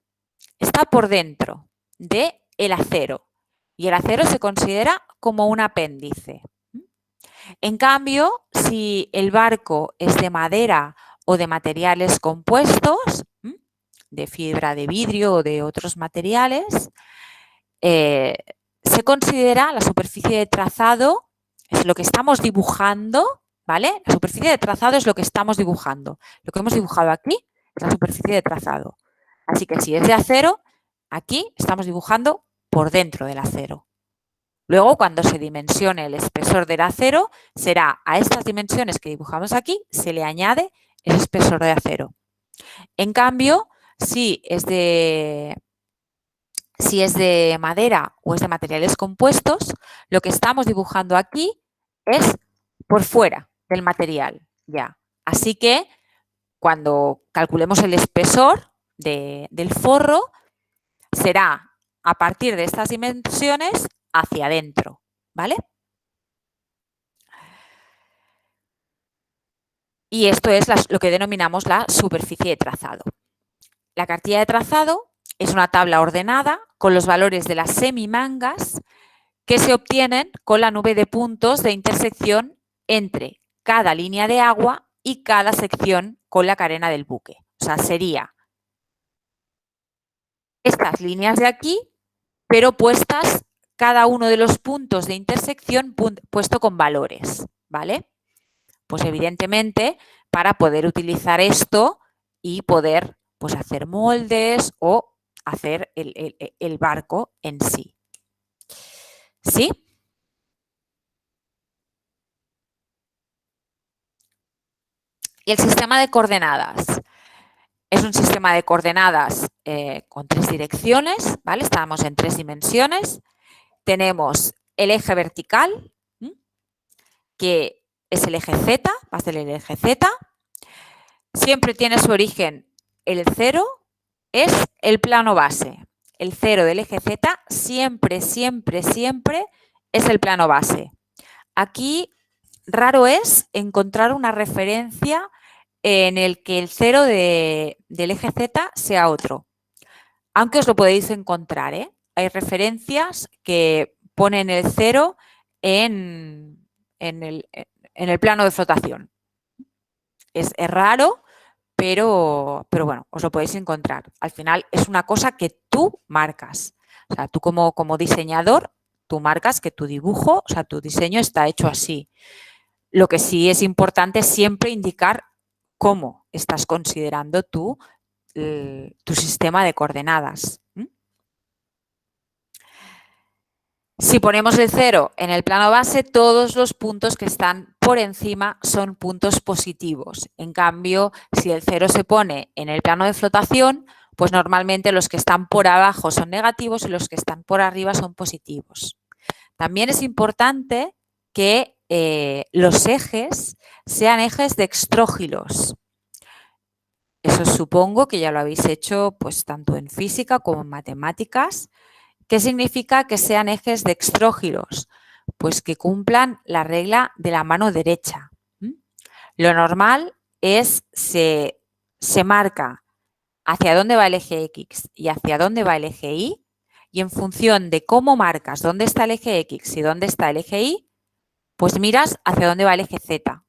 está por dentro del acero y el acero se considera como un apéndice. En cambio, si el barco es de madera o de materiales compuestos, de fibra de vidrio o de otros materiales, se considera la superficie de trazado, es lo que estamos dibujando, ¿vale? La superficie de trazado es lo que estamos dibujando. Lo que hemos dibujado aquí es la superficie de trazado. Así que si es de acero, aquí estamos dibujando por dentro del acero. Luego, cuando se dimensione el espesor del acero, será a estas dimensiones que dibujamos aquí, se le añade el espesor de acero. En cambio, si es de madera o es de materiales compuestos, lo que estamos dibujando aquí es por fuera del material, ya. Así que cuando calculemos el espesor del forro, será a partir de estas dimensiones hacia adentro, ¿vale? Y esto es lo que denominamos la superficie de trazado. La cartilla de trazado es una tabla ordenada con los valores de las semimangas que se obtienen con la nube de puntos de intersección entre cada línea de agua y cada sección con la carena del buque. O sea, sería estas líneas de aquí, pero puestas cada uno de los puntos de intersección puesto con valores, ¿vale? Pues evidentemente para poder utilizar esto y poder pues hacer moldes o hacer el barco en sí. ¿Sí? Y el sistema de coordenadas. Es un sistema de coordenadas con 3 direcciones, ¿vale? Estamos en 3 dimensiones. Tenemos el eje vertical, que es el eje Z, va a ser el eje Z. Siempre tiene su origen el 0, es el plano base. el 0 del eje Z siempre, siempre, siempre es el plano base. Aquí raro es encontrar una referencia en el que el 0 del eje Z sea otro. Aunque os lo podéis encontrar, ¿eh? Hay referencias que ponen el 0 en el plano de flotación. Es raro, pero bueno, os lo podéis encontrar. Al final es una cosa que tú marcas. O sea, tú como diseñador, tú marcas que tu dibujo, o sea, tu diseño está hecho así. Lo que sí es importante es siempre indicar cómo estás considerando tú tu sistema de coordenadas. Si ponemos el 0 en el plano base, todos los puntos que están por encima son puntos positivos. En cambio, si el 0 se pone en el plano de flotación, pues normalmente los que están por abajo son negativos y los que están por arriba son positivos. También es importante que los ejes sean ejes dextrógilos. Eso supongo que ya lo habéis hecho pues tanto en física como en matemáticas. ¿Qué significa que sean ejes dextrógiros? Pues que cumplan la regla de la mano derecha. Lo normal es se marca hacia dónde va el eje X y hacia dónde va el eje Y, y en función de cómo marcas dónde está el eje X y dónde está el eje Y, pues miras hacia dónde va el eje Z.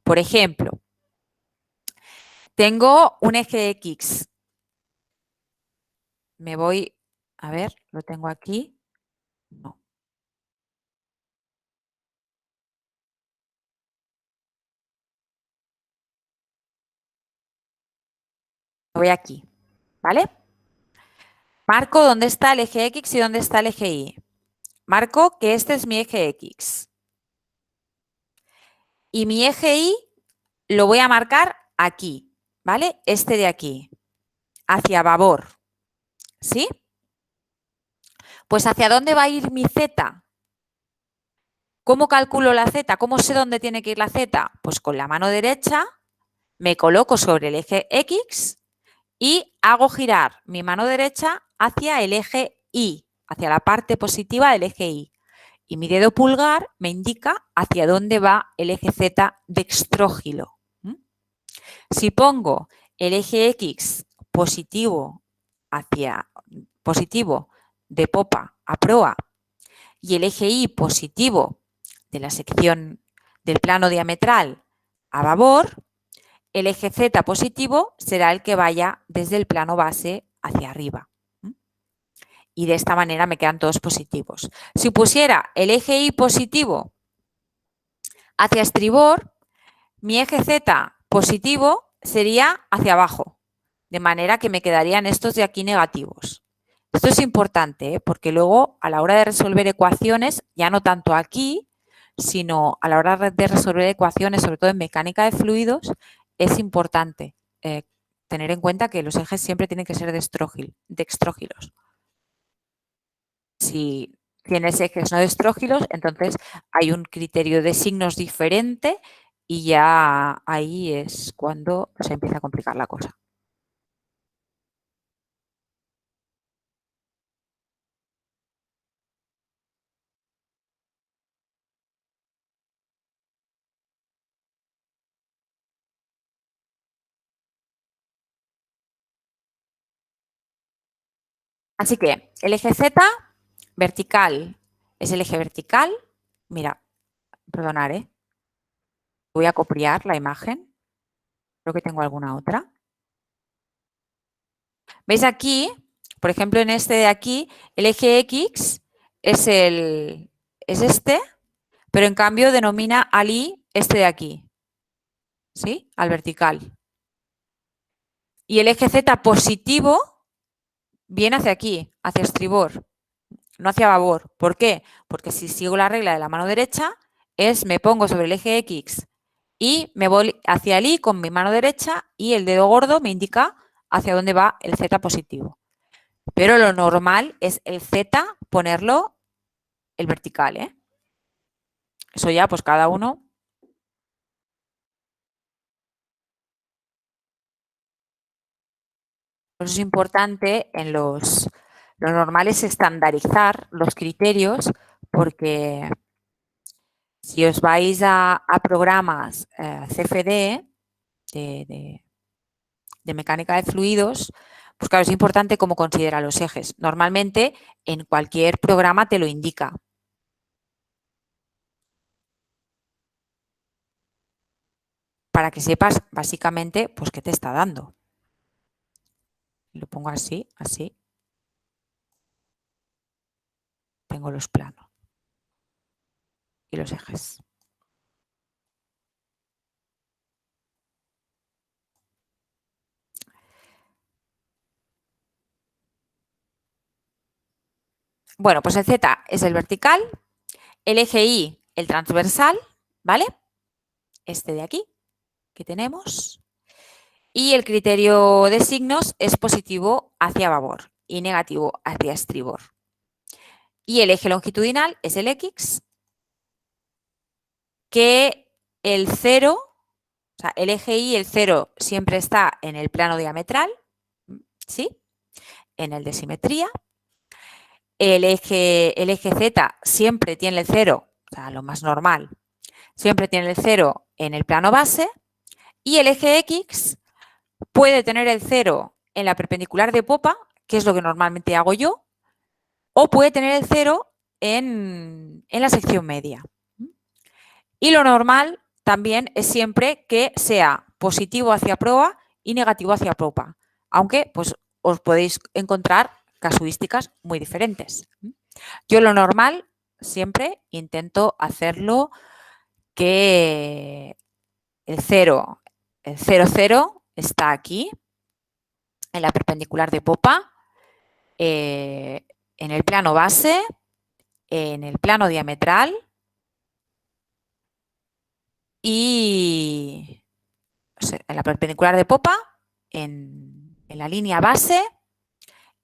Por ejemplo, tengo un eje X. Me voy, a ver, lo tengo aquí. No. Voy aquí, ¿vale? Marco dónde está el eje X y dónde está el eje Y. Marco que este es mi eje X. Y mi eje Y lo voy a marcar aquí, ¿vale? Este de aquí, hacia babor, ¿sí? Pues ¿hacia dónde va a ir mi Z? ¿Cómo calculo la Z? ¿Cómo sé dónde tiene que ir la Z? Pues con la mano derecha me coloco sobre el eje X y hago girar mi mano derecha hacia el eje Y, hacia la parte positiva del eje Y. Y mi dedo pulgar me indica hacia dónde va el eje Z dextrógilo. Si pongo el eje X positivo de popa a proa y el eje Y positivo de la sección del plano diametral a babor, el eje Z positivo será el que vaya desde el plano base hacia arriba. Y de esta manera me quedan todos positivos. Si pusiera el eje Y positivo hacia estribor, mi eje Z positivo sería hacia abajo, de manera que me quedarían estos de aquí negativos. Esto es importante, porque luego a la hora de resolver ecuaciones, ya no tanto aquí, sino a la hora de resolver ecuaciones, sobre todo en mecánica de fluidos, es importante tener en cuenta que los ejes siempre tienen que ser dextrógilos. Si tienes ejes no dextrógilos, entonces hay un criterio de signos diferente y ya ahí es cuando se empieza a complicar la cosa. Así que el eje Z vertical es el eje vertical. Mira, perdonad, voy a copiar la imagen. Creo que tengo alguna otra. ¿Veis aquí? Por ejemplo, en este de aquí, el eje X es este, pero en cambio denomina al Y este de aquí. ¿Sí? Al vertical. Y el eje Z positivo viene hacia aquí, hacia estribor, no hacia babor. ¿Por qué? Porque si sigo la regla de la mano derecha, me pongo sobre el eje X y me voy hacia el Y con mi mano derecha y el dedo gordo me indica hacia dónde va el Z positivo. Pero lo normal es el Z ponerlo el vertical, ¿eh? Eso ya, pues cada uno. Por eso es importante lo normal es estandarizar los criterios, porque si os vais a programas CFD de mecánica de fluidos, pues claro, es importante cómo considera los ejes. Normalmente en cualquier programa te lo indica. Para que sepas básicamente pues qué te está dando. Lo pongo así, así. Tengo los planos y los ejes. Bueno, pues el Z es el vertical, el eje Y el transversal, ¿vale? Este de aquí que tenemos. Y el criterio de signos es positivo hacia babor y negativo hacia estribor. Y el eje longitudinal es el X, que el 0, o sea, el eje Y, el 0 siempre está en el plano diametral, ¿sí? En el de simetría. El eje Z siempre tiene el 0, o sea, lo más normal, siempre tiene el 0 en el plano base. Y el eje X puede tener el 0 en la perpendicular de popa, que es lo que normalmente hago yo, o puede tener el 0 en la sección media. Y lo normal también es siempre que sea positivo hacia proa y negativo hacia popa, aunque pues os podéis encontrar casuísticas muy diferentes. Yo lo normal siempre intento hacerlo que el 0, 0 está aquí, en la perpendicular de popa, en el plano base, en el plano diametral y en la perpendicular de popa, en la línea base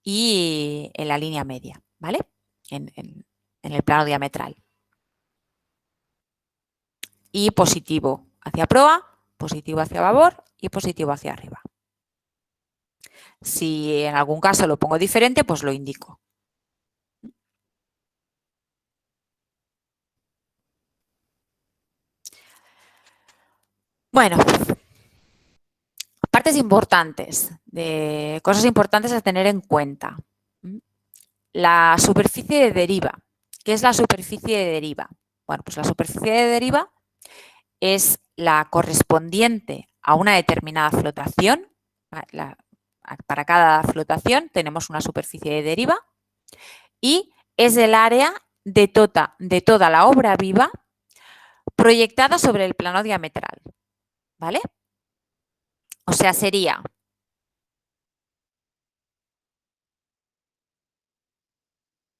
y en la línea media, ¿vale? En el plano diametral. Y positivo hacia proa, positivo hacia babor y positivo hacia arriba. Si en algún caso lo pongo diferente, pues lo indico. Bueno, partes importantes, cosas importantes a tener en cuenta. La superficie de deriva. ¿Qué es la superficie de deriva? Bueno, pues la superficie de deriva es la correspondiente a una determinada flotación. Para cada flotación tenemos una superficie de deriva y es el área de toda la obra viva proyectada sobre el plano diametral. ¿Vale? O sea, sería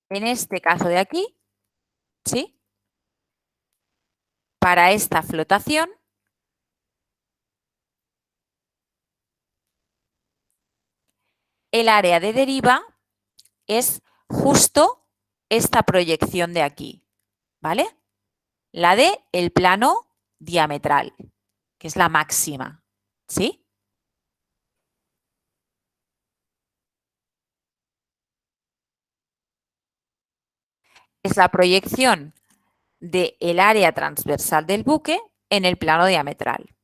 en este caso de aquí, ¿sí? Para esta flotación, el área de deriva es justo esta proyección de aquí, ¿vale? La de el plano diametral, que es la máxima, ¿sí? Es la proyección del área transversal del buque en el plano diametral.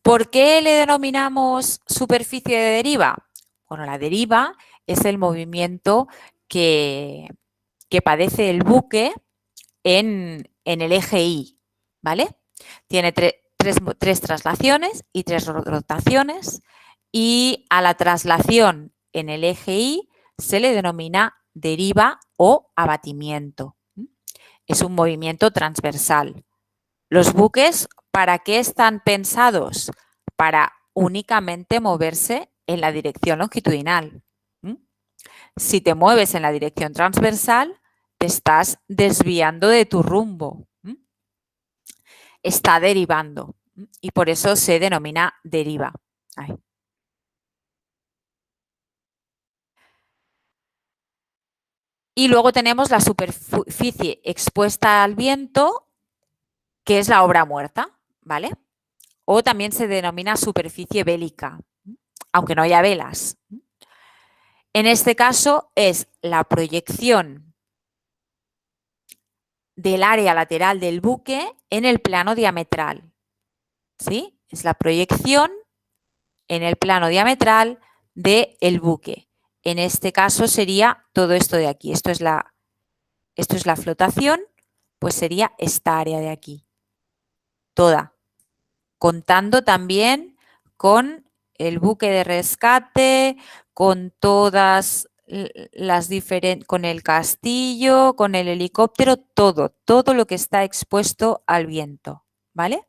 ¿Por qué le denominamos superficie de deriva? Bueno, la deriva es el movimiento que padece el buque en el eje Y, ¿vale? Tiene tres traslaciones y 3 rotaciones y a la traslación en el eje Y se le denomina deriva o abatimiento. Es un movimiento transversal. Los buques, ¿para qué están pensados? Para únicamente moverse en la dirección longitudinal. Si te mueves en la dirección transversal, te estás desviando de tu rumbo. Está derivando y por eso se denomina deriva. Ahí. Y luego tenemos la superficie expuesta al viento, que es la obra muerta, ¿vale? O también se denomina superficie bélica. aunque no haya velas. En este caso es la proyección del área lateral del buque en el plano diametral. ¿Sí? Es la proyección en el plano diametral del buque. En este caso sería todo esto de aquí. Esto es la flotación, pues sería esta área de aquí. Toda. Contando también con el buque de rescate, con todas las diferentes, con el castillo, con el helicóptero, todo lo que está expuesto al viento, ¿vale?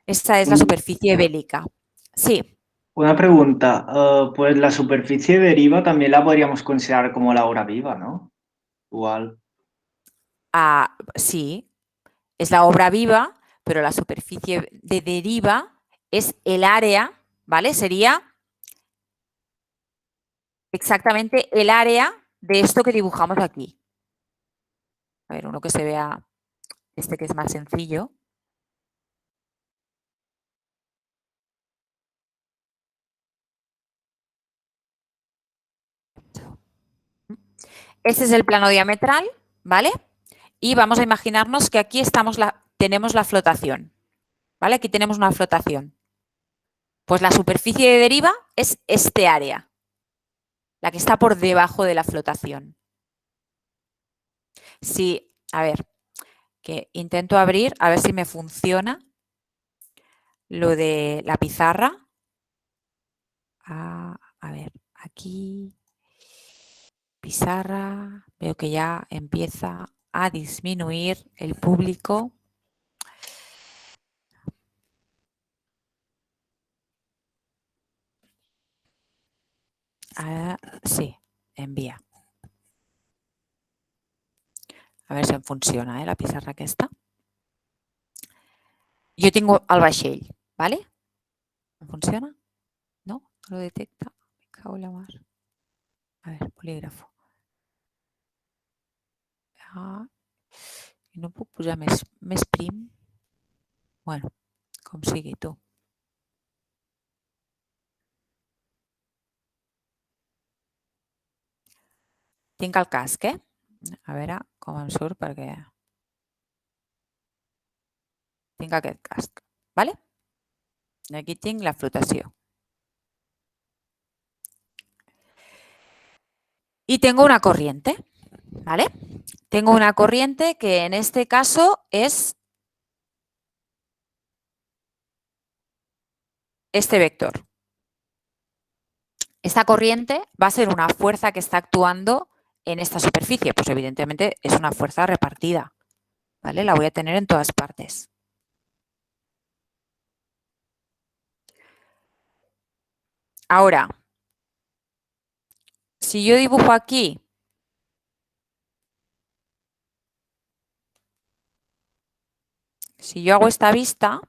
Esta es la superficie bélica. Sí. Una pregunta, pues la superficie de deriva también la podríamos considerar como la obra viva, ¿no? Igual. Sí, es la obra viva, pero la superficie de deriva es el área, ¿vale? Sería exactamente el área de esto que dibujamos aquí. A ver, uno que se vea, este que es más sencillo. Este es el plano diametral, ¿vale? Y vamos a imaginarnos que aquí tenemos la flotación, ¿vale? Aquí tenemos una flotación. Pues la superficie de deriva es este área, la que está por debajo de la flotación. Sí, a ver, que intento abrir, a ver si me funciona lo de la pizarra. A ver, aquí, pizarra, veo que ya empieza a disminuir el público. Sí, envía. A ver si funciona, la pizarra aquesta. Jo tinc el vaixell, ¿vale? ¿Funciona? No? No lo detecta. Me cago en la mar. A ver, bolígrafo. I no puc posar més prim. Bueno, com sigui, tu. Tinc el casc, eh? A veure com em surt perquè tinc aquest casc, ¿vale? I aquí tinc la flotació. Y tengo una corriente, ¿vale? Tengo una corriente que en este caso es este vector. Esta corriente va a ser una fuerza que está actuando en esta superficie. Pues evidentemente es una fuerza repartida, ¿vale? La voy a tener en todas partes. Ahora, si yo dibujo aquí si yo hago esta vista,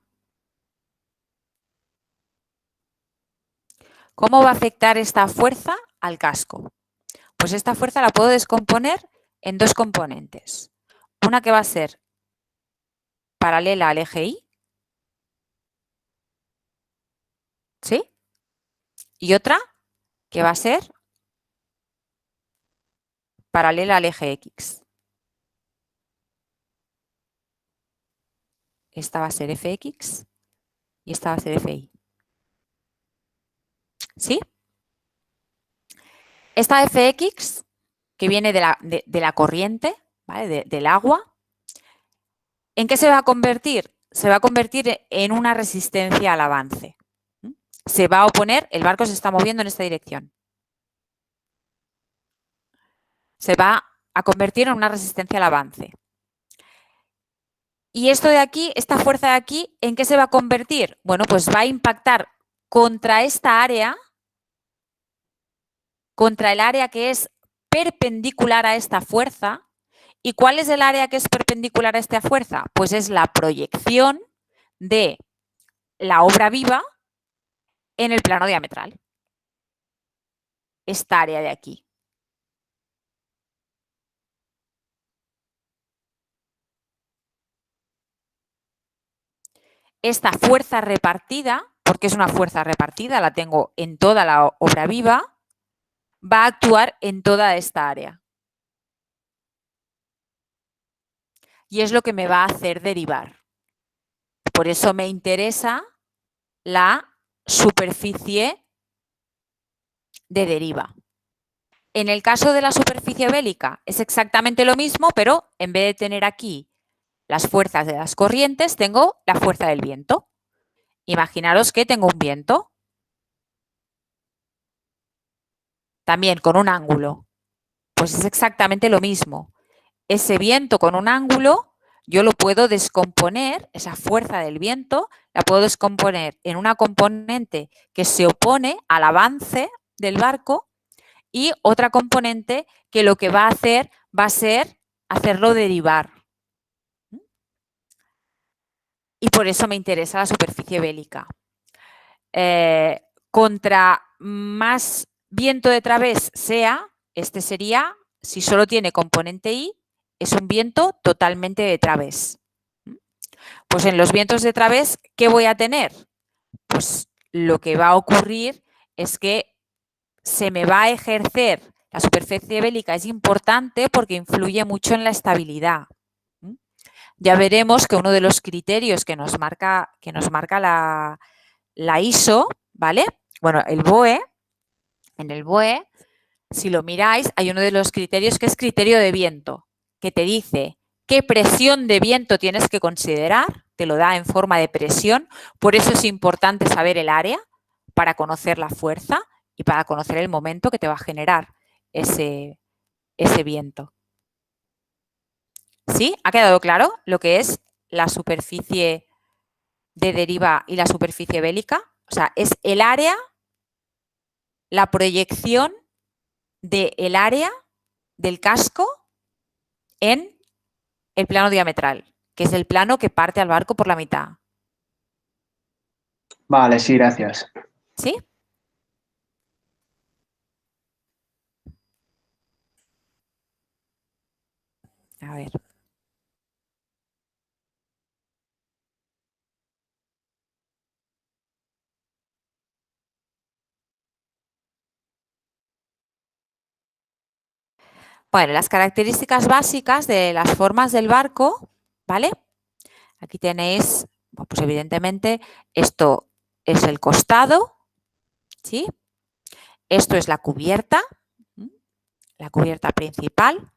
¿cómo va a afectar esta fuerza al casco? Pues esta fuerza la puedo descomponer en dos componentes. Una que va a ser paralela al eje Y, ¿sí? Y otra que va a ser paralela al eje X. Esta va a ser Fx y esta va a ser Fy. ¿Sí? Esta Fx, que viene de la corriente, ¿vale? Del agua, ¿en qué se va a convertir? Se va a convertir en una resistencia al avance. Se va a oponer, el barco se está moviendo en esta dirección. Se va a convertir en una resistencia al avance. Y esto de aquí, esta fuerza de aquí, ¿en qué se va a convertir? Bueno, pues va a impactar contra esta área, contra el área que es perpendicular a esta fuerza. ¿Y cuál es el área que es perpendicular a esta fuerza? Pues es la proyección de la obra viva en el plano diametral. Esta área de aquí. Esta fuerza repartida porque es una fuerza repartida, la tengo en toda la obra viva, va a actuar en toda esta área. Y es lo que me va a hacer derivar. Por eso me interesa la superficie de deriva. En el caso de la superficie bélica es exactamente lo mismo, pero en vez de tener aquí las fuerzas de las corrientes, tengo la fuerza del viento. Imaginaros que tengo un viento, también con un ángulo. Pues es exactamente lo mismo. Ese viento con un ángulo, yo lo puedo descomponer, esa fuerza del viento, la puedo descomponer en una componente que se opone al avance del barco y otra componente que lo que va a hacer va a ser hacerlo derivar. Y por eso me interesa la superficie bélica. Contra más viento de través sea, este sería, si solo tiene componente I, es un viento totalmente de través. Pues en los vientos de través, ¿qué voy a tener? Pues lo que va a ocurrir es que se me va a ejercer, la superficie bélica es importante porque influye mucho en la estabilidad. Ya veremos que uno de los criterios que nos marca la ISO, ¿vale? Bueno, el BOE, en el BOE, si lo miráis, hay uno de los criterios que es criterio de viento, que te dice qué presión de viento tienes que considerar, te lo da en forma de presión, por eso es importante saber el área para conocer la fuerza y para conocer el momento que te va a generar ese viento. ¿Sí? ¿Ha quedado claro lo que es la superficie de deriva y la superficie bélica? O sea, es el área, la proyección del área del casco en el plano diametral, que es el plano que parte al barco por la mitad. Vale, sí, gracias. ¿Sí? A ver. Bueno, las características básicas de las formas del barco, ¿vale? Aquí tenéis, pues evidentemente, esto es el costado, ¿sí? Esto es la cubierta principal.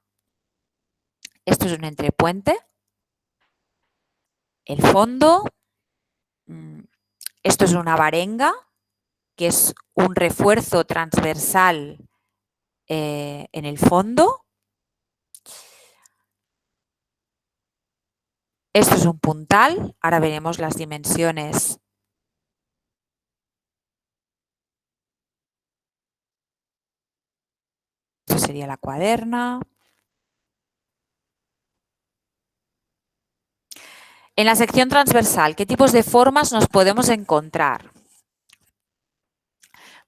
Esto es un entrepuente. El fondo. Esto es una varenga, que es un refuerzo transversal en el fondo. Esto es un puntal. Ahora veremos las dimensiones. Esto sería la cuaderna. En la sección transversal, ¿qué tipos de formas nos podemos encontrar?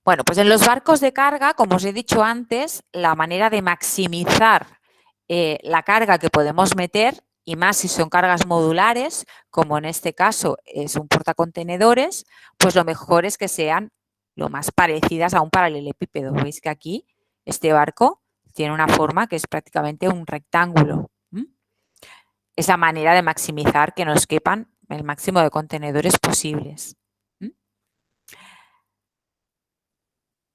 Bueno, pues en los barcos de carga, como os he dicho antes, la manera de maximizar la carga que podemos meter, y más si son cargas modulares, como en este caso es un portacontenedores, pues lo mejor es que sean lo más parecidas a un paralelepípedo. Veis que aquí este barco tiene una forma que es prácticamente un rectángulo. Es la manera de maximizar que nos quepan el máximo de contenedores posibles.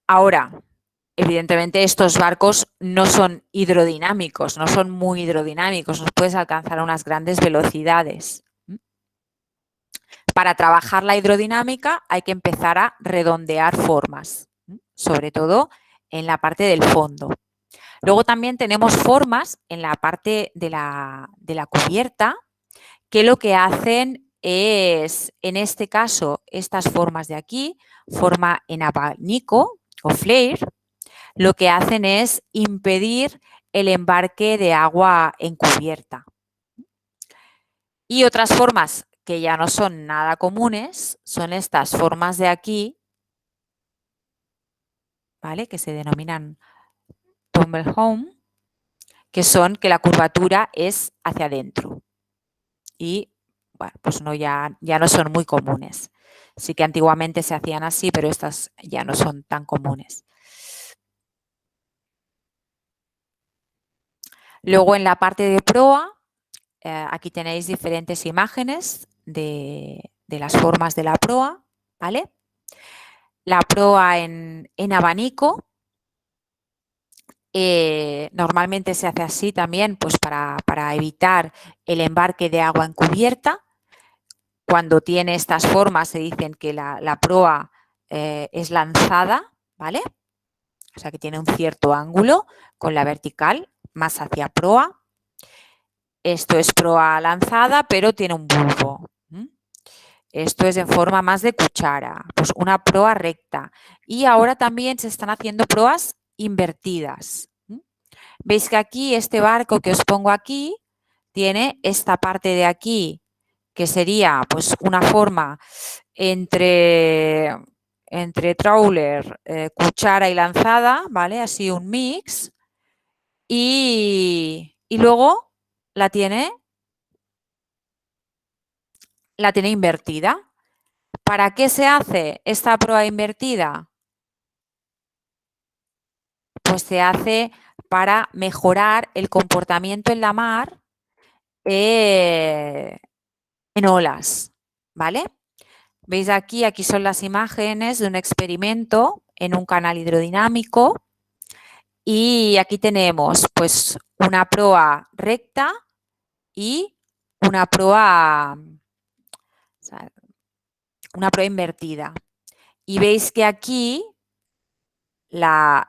Ahora, evidentemente estos barcos no son hidrodinámicos, no son muy hidrodinámicos, no puedes alcanzar unas grandes velocidades. Para trabajar la hidrodinámica hay que empezar a redondear formas, sobre todo en la parte del fondo. Luego también tenemos formas en la parte de la cubierta que lo que hacen es, en este caso, estas formas de aquí, forma en abanico o flare, lo que hacen es impedir el embarque de agua en cubierta. Y otras formas que ya no son nada comunes son estas formas de aquí, ¿vale? Que se denominan tumble home, que son que la curvatura es hacia adentro. Y bueno, pues ya no son muy comunes. Sí que antiguamente se hacían así, pero estas ya no son tan comunes. Luego en la parte de proa, aquí tenéis diferentes imágenes de las formas de la proa, ¿vale? La proa en abanico, normalmente se hace así también pues para evitar el embarque de agua en cubierta. Cuando tiene estas formas se dicen que la proa es lanzada, ¿vale? O sea que tiene un cierto ángulo con la vertical más hacia proa. Esto es proa lanzada, pero tiene un bulbo. Esto es en forma más de cuchara, pues una proa recta. Y ahora también se están haciendo proas invertidas. Veis que aquí este barco que os pongo aquí tiene esta parte de aquí que sería pues una forma entre trawler, cuchara y lanzada, ¿vale? Así un mix. Y luego la tiene invertida. ¿Para qué se hace esta proa invertida? Pues se hace para mejorar el comportamiento en la mar en olas, ¿vale? Veis aquí son las imágenes de un experimento en un canal hidrodinámico y aquí tenemos pues una proa recta y una proa invertida. Y veis que aquí la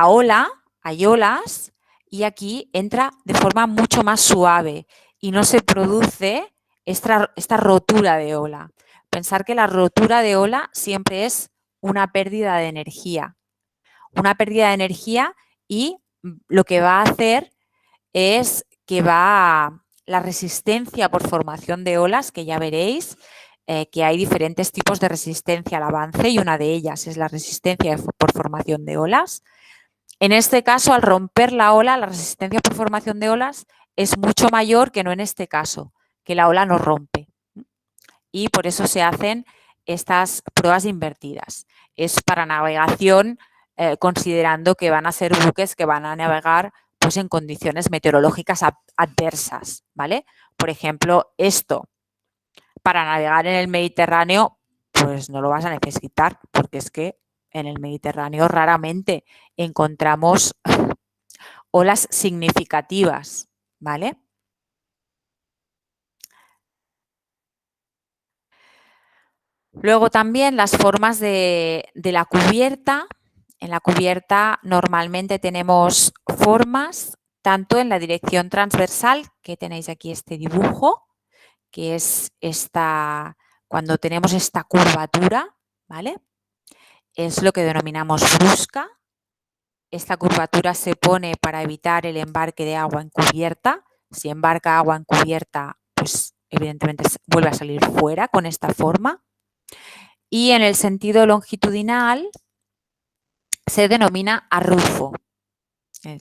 ola, hay olas, y aquí entra de forma mucho más suave y no se produce esta rotura de ola. Pensar que la rotura de ola siempre es una pérdida de energía. Una pérdida de energía y lo que va a hacer es que la resistencia por formación de olas, que ya veréis, que hay diferentes tipos de resistencia al avance y una de ellas es la resistencia por formación de olas. En este caso, al romper la ola, la resistencia por formación de olas es mucho mayor que no en este caso, que la ola no rompe. Y por eso se hacen estas pruebas invertidas. Es para navegación, considerando que van a ser buques que van a navegar pues, en condiciones meteorológicas adversas, ¿vale? Por ejemplo, esto, para navegar en el Mediterráneo, pues no lo vas a necesitar, porque es que en el Mediterráneo raramente encontramos olas significativas, ¿vale? Luego también las formas de la cubierta. En la cubierta normalmente tenemos formas tanto en la dirección transversal, que tenéis aquí este dibujo, que es cuando tenemos esta curvatura, ¿vale? Es lo que denominamos brusca. Esta curvatura se pone para evitar el embarque de agua en cubierta. Si embarca agua en cubierta, pues evidentemente vuelve a salir fuera con esta forma. Y en el sentido longitudinal se denomina arrufo.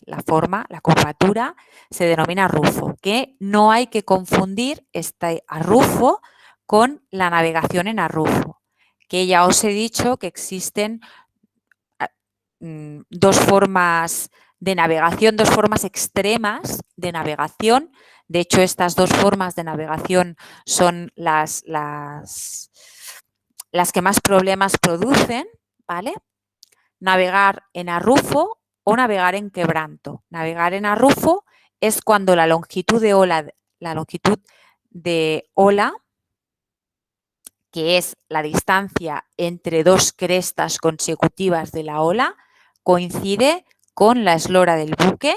La forma, la curvatura, se denomina arrufo, que no hay que confundir este arrufo con la navegación en arrufo, que ya os he dicho que existen dos formas de navegación, dos formas extremas de navegación. De hecho, estas dos formas de navegación son las que más problemas producen, ¿vale? Navegar en arrufo o navegar en quebranto. Navegar en arrufo es cuando la longitud de ola, que es la distancia entre dos crestas consecutivas de la ola, coincide con la eslora del buque,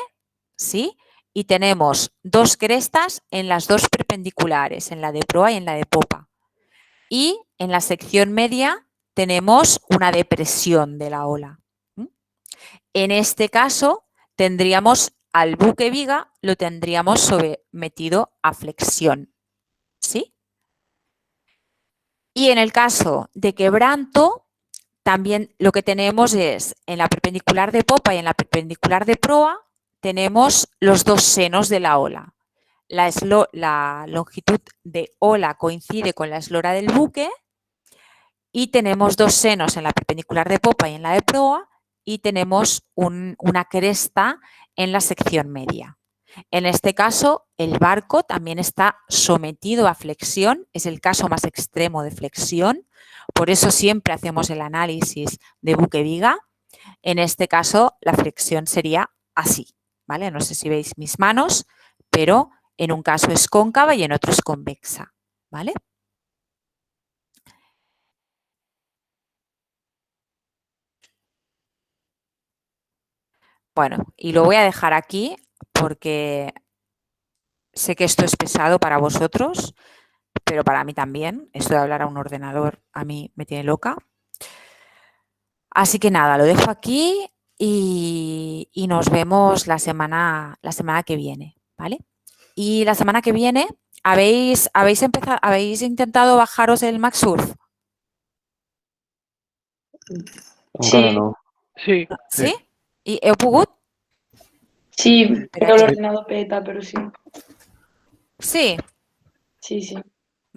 ¿sí? Y tenemos dos crestas en las dos perpendiculares, en la de proa y en la de popa. Y en la sección media tenemos una depresión de la ola. En este caso, tendríamos al buque viga, lo tendríamos sometido a flexión, ¿sí? Y en el caso de quebranto, también lo que tenemos es en la perpendicular de popa y en la perpendicular de proa, tenemos los dos senos de la ola. La longitud de ola coincide con la eslora del buque y tenemos dos senos en la perpendicular de popa y en la de proa y tenemos una cresta en la sección media. En este caso, el barco también está sometido a flexión, es el caso más extremo de flexión, por eso siempre hacemos el análisis de buque-viga. En este caso, la flexión sería así, ¿vale? No sé si veis mis manos, pero en un caso es cóncava y en otro es convexa, ¿vale? Bueno, y lo voy a dejar aquí porque sé que esto es pesado para vosotros, pero para mí también. Esto de hablar a un ordenador a mí me tiene loca. Así que nada, lo dejo aquí y nos vemos la semana que viene, ¿vale? Y la semana que viene, ¿habéis intentado bajaros el MacSurf? Encara Sí. no. Sí. Sí? I heu pogut? Sí, Però pero el sí. ordenador peta, pero sí. Sí. Sí, sí.